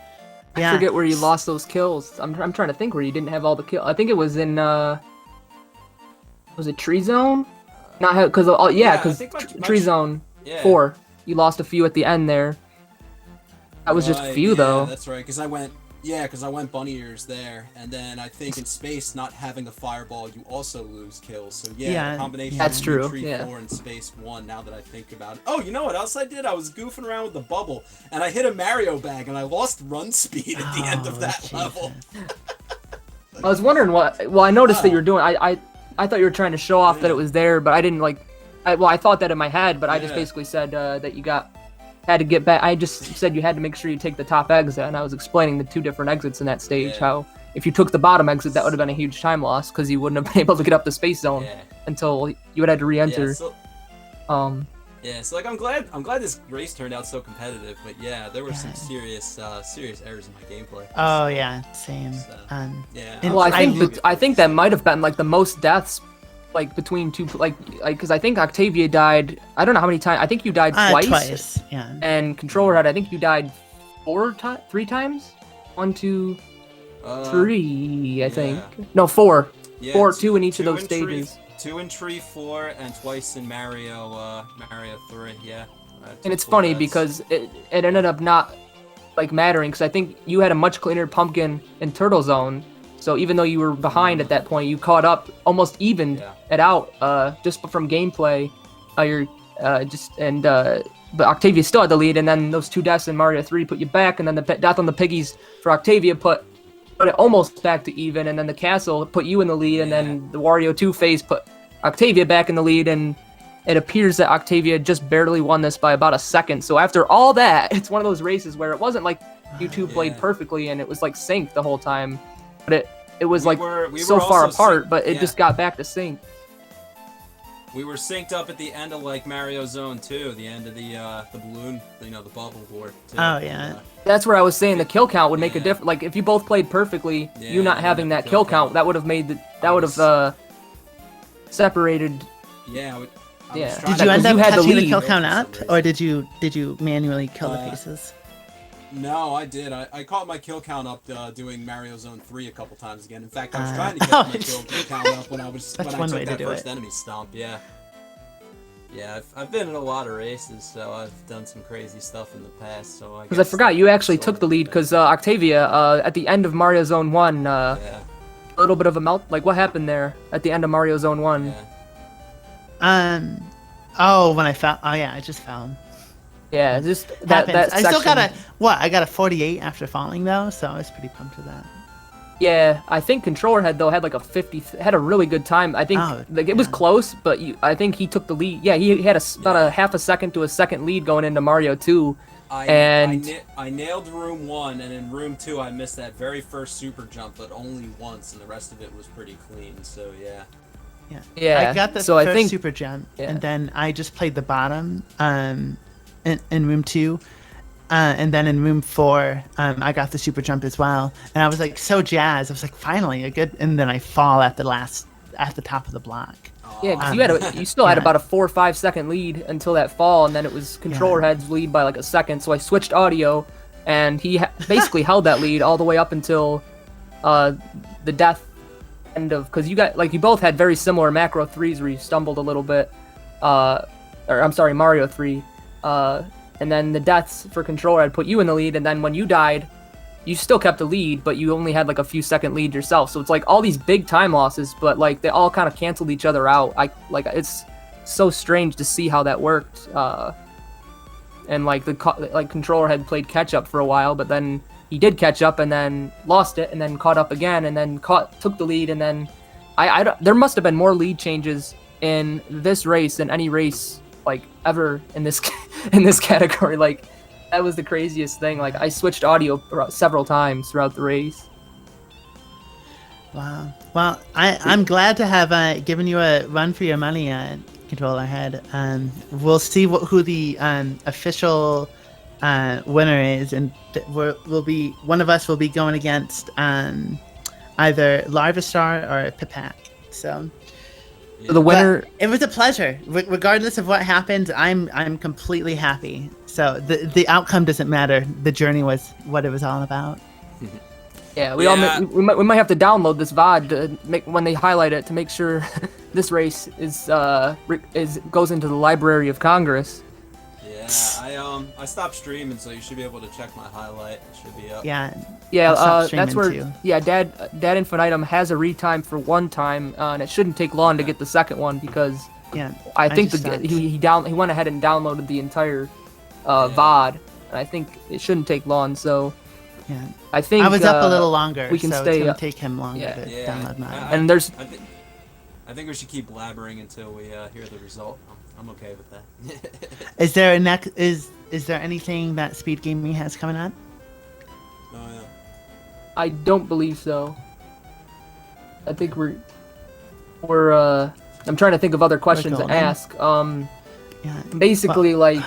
Yeah. I forget where you lost those kills. I'm trying to think where you didn't have all the kills. I think it was in was it Tree Zone? Not because I because think Tree Zone yeah. 4. You lost a few at the end there. That was just a few though. That's right. Because I went bunny ears there, and then I think in space not having a fireball, you also lose kills. So Yeah, the combination that's of true, Tree yeah. 4 and space 1. Now that I think about it, oh, you know what else I did? I was goofing around with the bubble, and I hit a Mario bag, and I lost run speed at the end of that level. I was wondering what. Well, I noticed that you were doing. I thought you were trying to show off that it was there, but I didn't like. I thought that in my head, but I just basically said that you had to get back. I just said you had to make sure you take the top exit, and I was explaining the two different exits in that stage. Yeah. How if you took the bottom exit, that would have been a huge time loss because you wouldn't have been able to get up the space zone until you would have to re-enter. So like I'm glad this race turned out so competitive, but yeah, there were some serious errors in my gameplay. Oh yeah, same. So, and Well, I think that might have been like the most deaths, like between two, like because I think Octavia died. I don't know how many times. I think you died twice. Twice, yeah. And Controllerhead, I think you died 3 times. 1, 2, 3. I think. No, 4. Yeah, 4, 2 in each of those stages. 2 in Tree 4 and twice in Mario 3. Yeah. And it's funny because it ended up not like mattering because I think you had a much cleaner pumpkin in Turtle Zone. So even though you were behind at that point, you caught up, almost evened it out just from gameplay. But Octavia still had the lead, and then those 2 deaths in Mario 3 put you back, and then the death on the piggies for Octavia put it almost back to even, and then the castle put you in the lead, and then the Wario 2 phase put Octavia back in the lead, and it appears that Octavia just barely won this by about a second. So after all that, it's one of those races where it wasn't like you two played perfectly and it was like sync the whole time, but it was we were so far apart, but it just got back to sync. We were synced up at the end of like Mario Zone 2, the end of the balloon, the bubble board. Too. Oh yeah. That's where I was saying the kill count would make a difference. Like if you both played perfectly, you not having that kill count, that would have made separated. Yeah. Did you end up catching the kill count up, or did you manually kill the pieces? No, I did. I caught my kill count up doing Mario Zone 3 a couple times again. In fact, I was trying to get my kill count up when I took that first enemy stomp. Yeah. Yeah, I've been in a lot of races, so I've done some crazy stuff in the past. So because I forgot you actually took the lead because Octavia at the end of Mario Zone 1, a little bit of a melt. Like what happened there at the end of Mario Zone 1? Yeah. When I fell. Oh yeah, I just fell. Yeah, just that I still got I got a 48 after falling though, so I was pretty pumped with that. Yeah, I think Controllerhead though had like a 50, had a really good time. I think it was close, but I think he took the lead. Yeah, he had about a half a second to a second lead going into Mario 2. I nailed room 1, and in room 2 I missed that very first super jump, but only once, and the rest of it was pretty clean. So yeah. I got the first super jump, and then I just played the bottom in room 2, and then in room 4 I got the super jump as well, and I was like so jazzed. I was like, finally a good, and then I fall at the top of the block. Yeah, because you still had about a 4 or 5 second lead until that fall, and then it was Controllerhead's lead by like a second. So I switched audio, and he basically held that lead all the way up until the death end of, because you both had very similar macro 3s where you stumbled a little bit, Mario 3. And then the deaths for Controllerhead put you in the lead, and then when you died, you still kept the lead, but you only had like a few second lead yourself. So it's like all these big time losses, but like they all kind of canceled each other out. It's so strange to see how that worked. And like Controllerhead played catch up for a while, but then he did catch up and then lost it, and then caught up again, and then took the lead, and then there must have been more lead changes in this race than any race like ever in this category. Like that was the craziest thing. Like I switched audio several times throughout the race. Wow. Well, I'm glad to have given you a run for your money, Controllerhead. We'll see who the official winner is, and one of us will be going against either Larvastar or Pipak. So the winner. But it was a pleasure. Regardless of what happened, I'm completely happy. So the outcome doesn't matter. The journey was what it was all about. Yeah, Yeah. we might have to download this VOD to make when they highlight it to make sure this race is goes into the Library of Congress. Yeah, I stopped streaming, so you should be able to check my highlight. It should be up. Yeah. Yeah, I'll stop that's where. streaming, too. Yeah, Dad Infinitum has a retime for one time, and it shouldn't take long to get the second one because Yeah. I think just stopped. he went ahead and downloaded the entire VOD, and I think it shouldn't take long. So Yeah. I think I was up a little longer, we can so stay it's gonna up. take him longer Yeah. to download mine. And there's I think we should keep blabbering until we hear the result. I'm okay with that. Is there a is there anything that SpeedGaming has coming up? Oh yeah. I don't believe so. I think we're I'm trying to think of other questions to golden. ask. Yeah. Basically, like,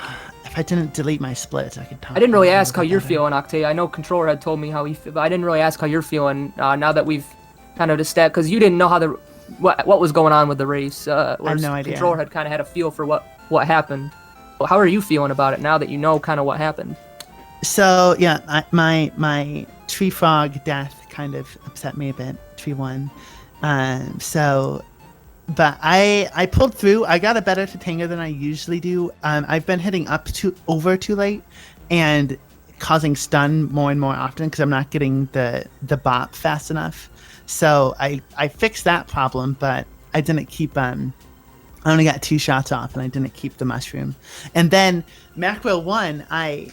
If I didn't delete my splits, I could talk. I didn't really about it a ask how little you're better. feeling, Octavia. I know Controllerhead told me how he but I didn't really ask how you're feeling now that we've kind of established, because you didn't know how what was going on with the race. Whereas no idea. Controllerhead kind of had a feel for what happened. Well, how are you feeling about it now that you know kind of what happened? So yeah, my tree frog death kind of upset me a bit. Tree one. But I pulled through. I got a better Tatanger than I usually do. I've been hitting over too late and causing stun more and more often because I'm not getting the bop fast enough. So I fixed that problem, but I didn't keep I only got 2 shots off and I didn't keep the mushroom. And then Macro 1, I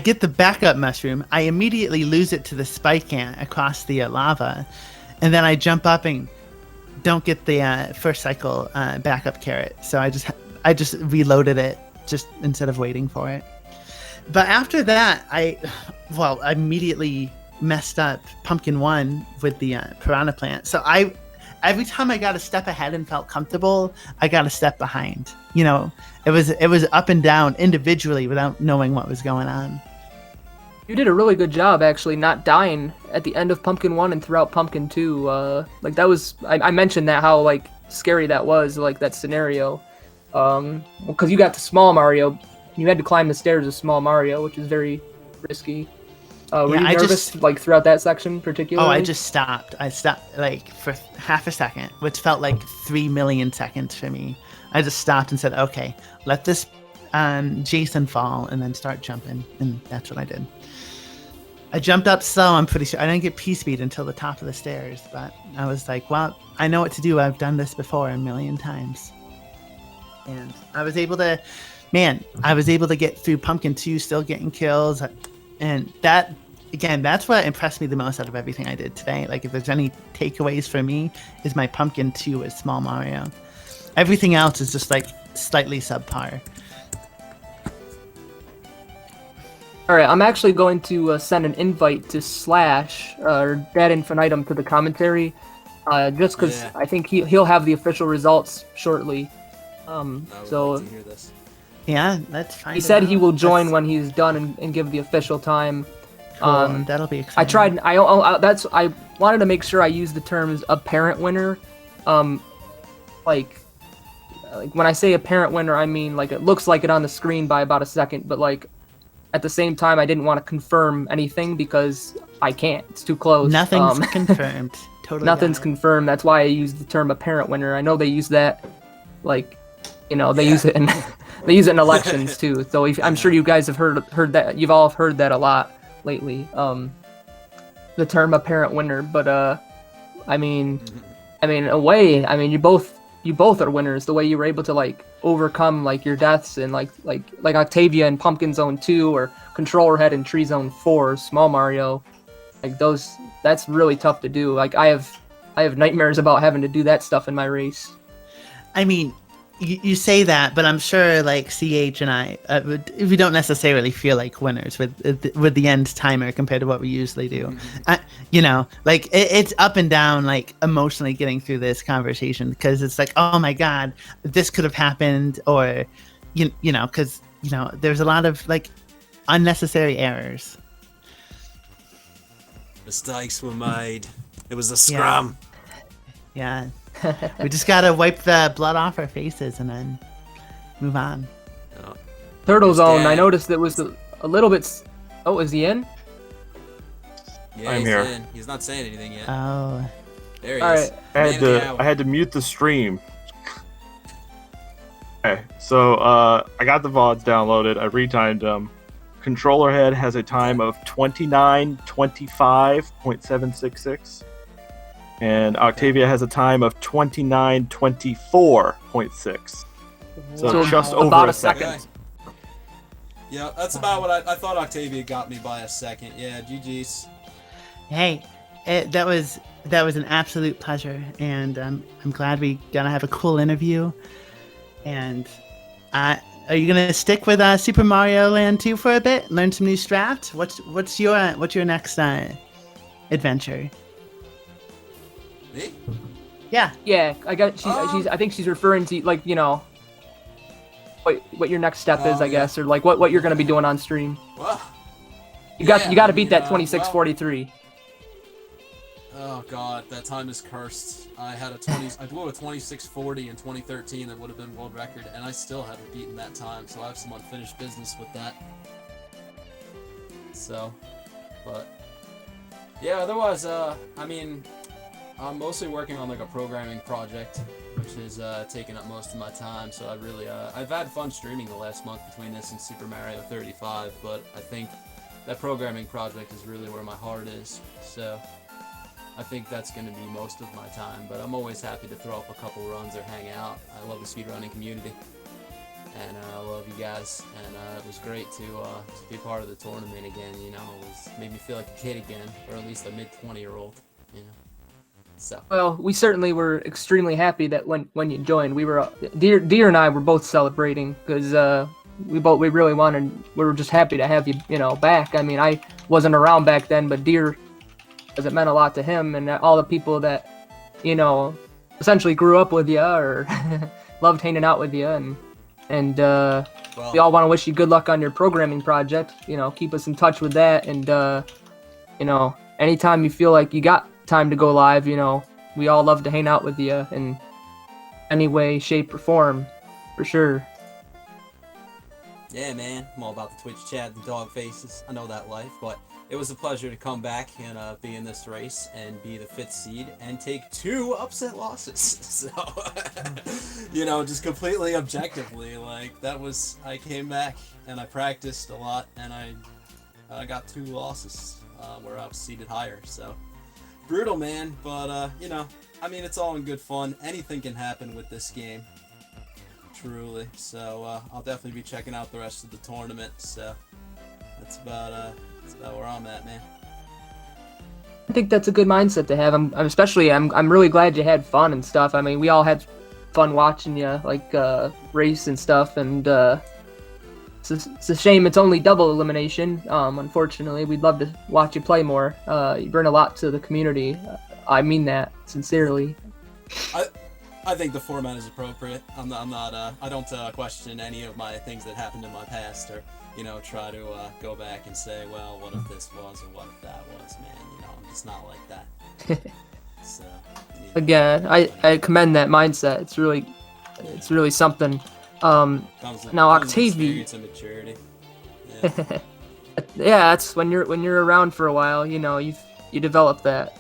get the backup mushroom. I immediately lose it to the spike ant across the lava. And then I jump up and don't get the first cycle backup carrot. So I just reloaded it just instead of waiting for it. But after that, I immediately messed up Pumpkin 1 with the piranha plant. So every time I got a step ahead and felt comfortable, I got a step behind. You know, it was up and down individually without knowing what was going on. You did a really good job, actually, not dying at the end of Pumpkin 1 and throughout Pumpkin 2. Like, that was... I mentioned that, how, like, scary that was, like, that scenario. Because you got to Small Mario. You had to climb the stairs of Small Mario, which is very risky. Were you nervous, like, throughout that section, particularly? Oh, I just stopped. I stopped, like, for half a second, which felt like 3 million seconds for me. I just stopped and said, okay, let this Jason fall, and then start jumping. And that's what I did. I jumped up slow, I'm pretty sure. I didn't get P-speed until the top of the stairs, but I was like, well, I know what to do. I've done this before a million times. And I was able to get through Pumpkin 2, still getting kills. And that, again, that's what impressed me the most out of everything I did today. Like, if there's any takeaways for me, is my Pumpkin 2 with Small Mario. Everything else is just, like, slightly subpar. Alright, I'm actually going to send an invite to Slash, or Dad Infinitum, to the commentary, just because I think he'll have the official results shortly. I would So like to hear this. Yeah, let's find he it said he out. will join when he's done and give the official time. Cool. That'll be exciting. I tried. I wanted to make sure I used the terms apparent winner. Like when I say apparent winner, I mean like it looks like it on the screen by about a second, but like at the same time, I didn't want to confirm anything because I can't. It's too close. Nothing's confirmed. Totally. Nothing's confirmed. That's why I used the term apparent winner. I know they use that, like, you know, they use it in they use it in elections too. So I'm sure you guys have heard that. You've all heard that a lot lately. The term apparent winner, but I mean, in a way, I mean, you both are winners. The way you were able to like overcome like your deaths and like Octavia in Pumpkin Zone 2 or Controllerhead in Tree Zone 4, Small Mario, like those. That's really tough to do. Like I have nightmares about having to do that stuff in my race. I mean, you say that, but I'm sure like CH and I, we don't necessarily feel like winners with the end timer compared to what we usually do. You know, like it's up and down, like emotionally getting through this conversation because it's like, oh my God, this could have happened, or you know, because you know, there's a lot of like unnecessary errors. Mistakes were made. It was a scrum. Yeah. We just gotta wipe the blood off our faces and then move on. Turtle Zone, Yeah. I noticed it was a little bit Oh, is he in? Yeah, I'm he's here. in. He's not saying anything yet. Oh. There he All is. right. I had to mute the stream. Okay, so I got the VODs downloaded. I retimed them. Controllerhead has a time of 29:25.766, and Octavia has a time of 29:24.6. So just over about a a second. Okay. Yeah, that's about what I thought. Octavia got me by a second. Yeah, GG's. Hey, that was an absolute pleasure, and I'm glad we gonna have a cool interview. And are you gonna stick with Super Mario Land 2 for a bit? Learn some new strats? What's your next adventure? Me? Yeah. Yeah, I got. She's. I think she's referring to like what your next step is, I guess, or like what you're gonna be doing on stream. Well, You got to beat that 26:43. Oh god, that time is cursed. I blew a 26:40 in 2013 that would have been world record, and I still haven't beaten that time, so I have some unfinished business with that. So, but yeah, otherwise, I mean, I'm mostly working on like a programming project, which is taking up most of my time. So I've had fun streaming the last month between this and Super Mario 35, but I think that programming project is really where my heart is. So I think that's going to be most of my time, but I'm always happy to throw up a couple runs or hang out. I love the speedrunning community, and I love you guys, and it was great to be part of the tournament again. It made me feel like a kid again, or at least a mid-20-year-old. So. Well, we certainly were extremely happy that when you joined, we were Deer and I were both celebrating because we really wanted. We were just happy to have you back. I mean, I wasn't around back then, but Deer, because it meant a lot to him and all the people that essentially grew up with you or loved hanging out with you, and we all want to wish you good luck on your programming project. Keep us in touch with that, and anytime you feel like you got time to go live, we all love to hang out with you in any way, shape, or form, for sure. Yeah, man, I'm all about the Twitch chat, the dog faces. I know that life, but it was a pleasure to come back and be in this race and be the 5th seed and take 2 upset losses. So, just completely objectively, I came back and I practiced a lot and I got 2 losses where I was seated higher. So, brutal, man, but, I mean, it's all in good fun. Anything can happen with this game. Truly. So, I'll definitely be checking out the rest of the tournament. So, that's about where I'm at, man. I think that's a good mindset to have. I'm really glad you had fun and stuff. I mean, we all had fun watching you, race and stuff, and it's a shame it's only double elimination. Unfortunately, we'd love to watch you play more. You bring a lot to the community. I mean that sincerely. I think the format is appropriate. I'm not. I don't question any of my things that happened in my past, or try to go back and say, well, what if this was or what if that was, man. I'm just not like that. So. Again, I commend that mindset. It's really something. Now Octavia. Experience and maturity. Yeah. Yeah, that's when you're around for a while. You develop that.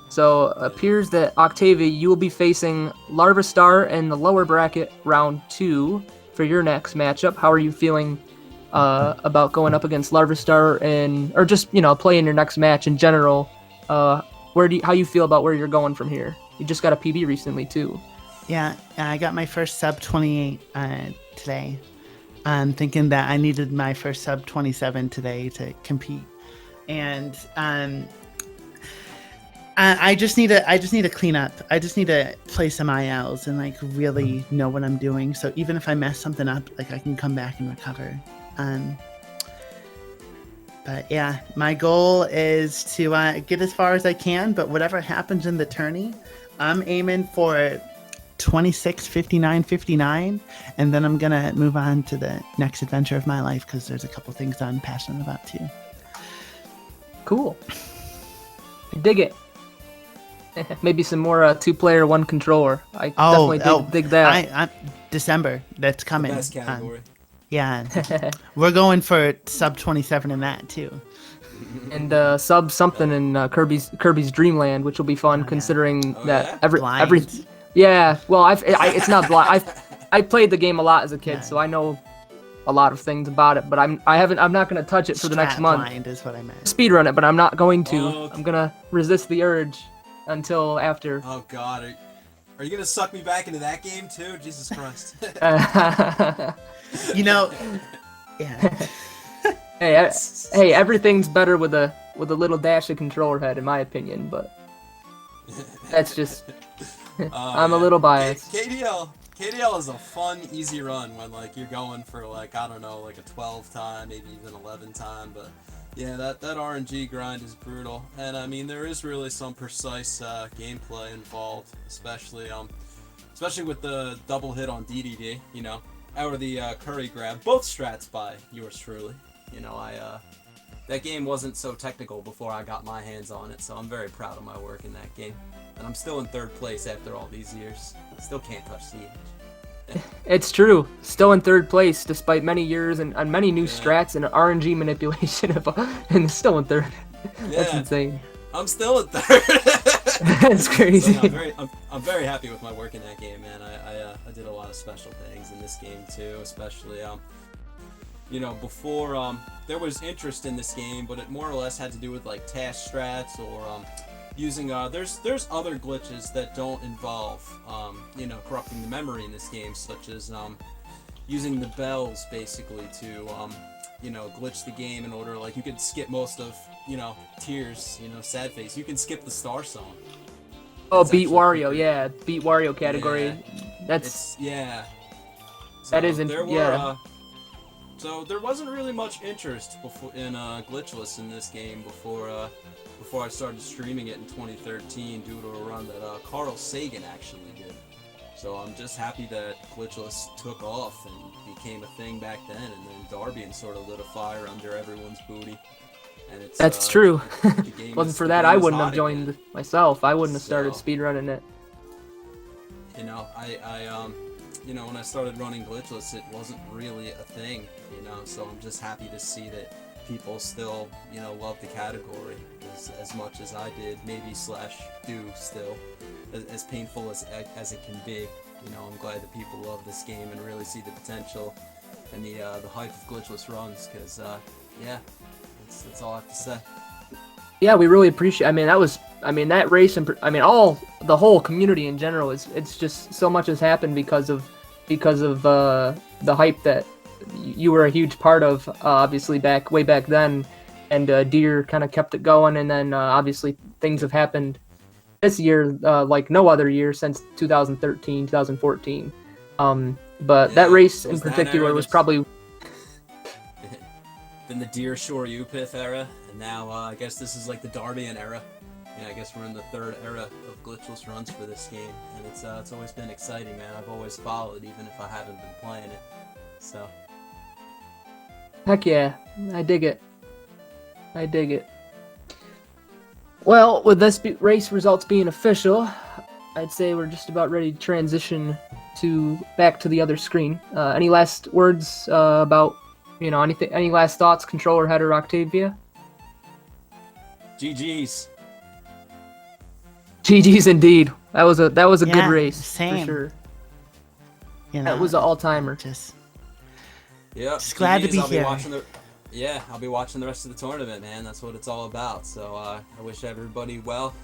So it appears that Octavia, you will be facing Larvastar in the lower bracket round 2 for your next matchup. How are you feeling about going up against Larvastar or just playing your next match in general? How you feel about where you're going from here? You just got a PB recently too. Yeah, I got my first sub 28 today. I'm thinking that I needed my first sub 27 today to compete, and I just need to clean up. I just need to play some ILs and really know what I'm doing. So even if I mess something up, I can come back and recover. But yeah, my goal is to get as far as I can. But whatever happens in the tourney, I'm aiming for 26, 59, 59, and then I'm gonna move on to the next adventure of my life because there's a couple things I'm passionate about too. Cool. I dig it. Maybe some more 2-player, 1 controller. I definitely dig that. December, that's coming. The best category. Yeah, we're going for sub 27 in that too. And sub something in Kirby's Dream Land, which will be fun Oh, yeah. considering Oh, that yeah? every Blind. yeah. Well, it's not blind. I played the game a lot as a kid, Yeah. so I know a lot of things about it. But I'm not gonna touch it for the next Strat month. blind is what I meant. Speedrun it, but I'm not going to. Oh. I'm gonna resist the urge until after. Oh God, are you gonna suck me back into that game too? Jesus Christ. You know, yeah. Hey, everything's better with a little dash of Controllerhead, in my opinion. But that's just I'm a little biased. KDL is a fun, easy run when like you're going for like I don't know, like a 12 time, maybe even 11 time. But yeah, that RNG grind is brutal, and I mean there is really some precise gameplay involved, especially with the double hit on DDD. You know, or the curry grab, both strats by yours truly. You know, that game wasn't so technical before I got my hands on it, so I'm very proud of my work in that game. And I'm still in 3rd place after all these years. Still can't touch the edge. It's true. Still in 3rd place despite many years and many new strats and RNG manipulation and still in 3rd. That's Yeah. insane. I'm still in 3rd. That's crazy. So, I'm very happy with my work in that game, man. I did a lot of special things in this game too, especially you know, before there was interest in this game, but it more or less had to do with like task strats or using there's other glitches that don't involve you know, corrupting the memory in this game, such as using the bells basically to you know, glitch the game in order like you could skip most of, you know, tears, you know, sad face. You can skip the star song. Oh, It's Beat actually Wario, pretty- yeah, Beat Wario category. Yeah. That's Yeah. That isn't- There were, yeah. So there wasn't really much interest before in Glitchless in this game before I started streaming it in 2013 due to a run that Carl Sagan actually did. So I'm just happy that Glitchless took off and became a thing back then, and then Darbian sort of lit a fire under everyone's booty. And it's That's true. the game Wasn't is- for the that, game I is wouldn't hot have joined again. myself. I wouldn't have started So- speedrunning it. You know, you know, when I started running Glitchless, it wasn't really a thing, you know, so I'm just happy to see that people still, you know, love the category as much as I did, maybe / do still, as painful as it can be. You know, I'm glad that people love this game and really see the potential and the hype of Glitchless runs, because, yeah, that's all I have to say. Yeah, we really appreciate. That race and the whole community in general it's just so much has happened because of the hype that you were a huge part of, obviously way back then, and Deer kind of kept it going, and then obviously things have happened this year like no other year since 2013, 2014. But Yeah, that race it in was that particular era was that's- probably Then the Deer Shore Upith era, and now I guess this is like the Darbian era. Yeah, I guess we're in the 3rd era of glitchless runs for this game, and it's always been exciting, man. I've always followed, even if I haven't been playing it. So heck yeah, I dig it. Well, with this race results being official, I'd say we're just about ready to transition back to the other screen. Any last words about, you know, anything? Any last thoughts, Controllerhead or Octavia? GG's. GG's indeed. That was a good Yeah, race same. for sure. You know, That was an all-timer. just Yeah, Just glad to GG's, be I'll here. I'll be watching the rest of the tournament, man. That's what it's all about. So I wish everybody well,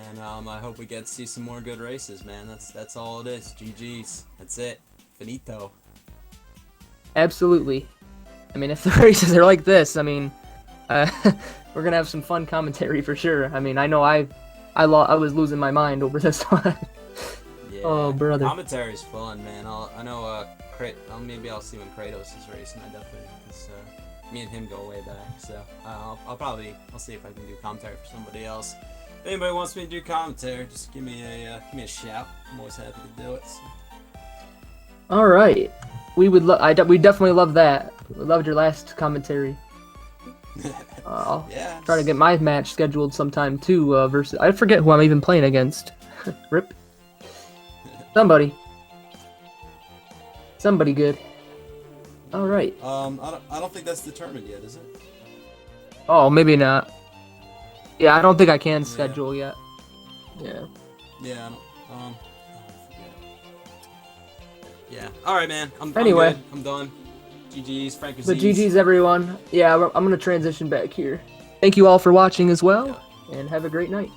and I hope we get to see some more good races, man. That's all it is. GG's. That's it. Finito. Absolutely. I mean, if the races are like this, I mean, we're gonna have some fun commentary for sure. I mean, I know I was losing my mind over this one. Yeah. Oh, brother. Commentary's fun, man. Maybe I'll see when Kratos is racing. I definitely, because me and him go way back. So I'll see if I can do commentary for somebody else. If anybody wants me to do commentary, just give me a shout. I'm always happy to do it. So. All right, we definitely love that. We loved your last commentary. I'll Yeah. try to get my match scheduled sometime too. Versus I forget who I'm even playing against. Rip. Somebody good. All right. I don't think that's determined yet, is it? Oh, maybe not. Yeah, I don't think I can schedule yet. Yeah. Yeah. I forget. Yeah. All right, man. Anyway. I'm good. I'm done. GG's, Frank. But GG's everyone. Yeah, I'm gonna transition back here. Thank you all for watching as well, and have a great night.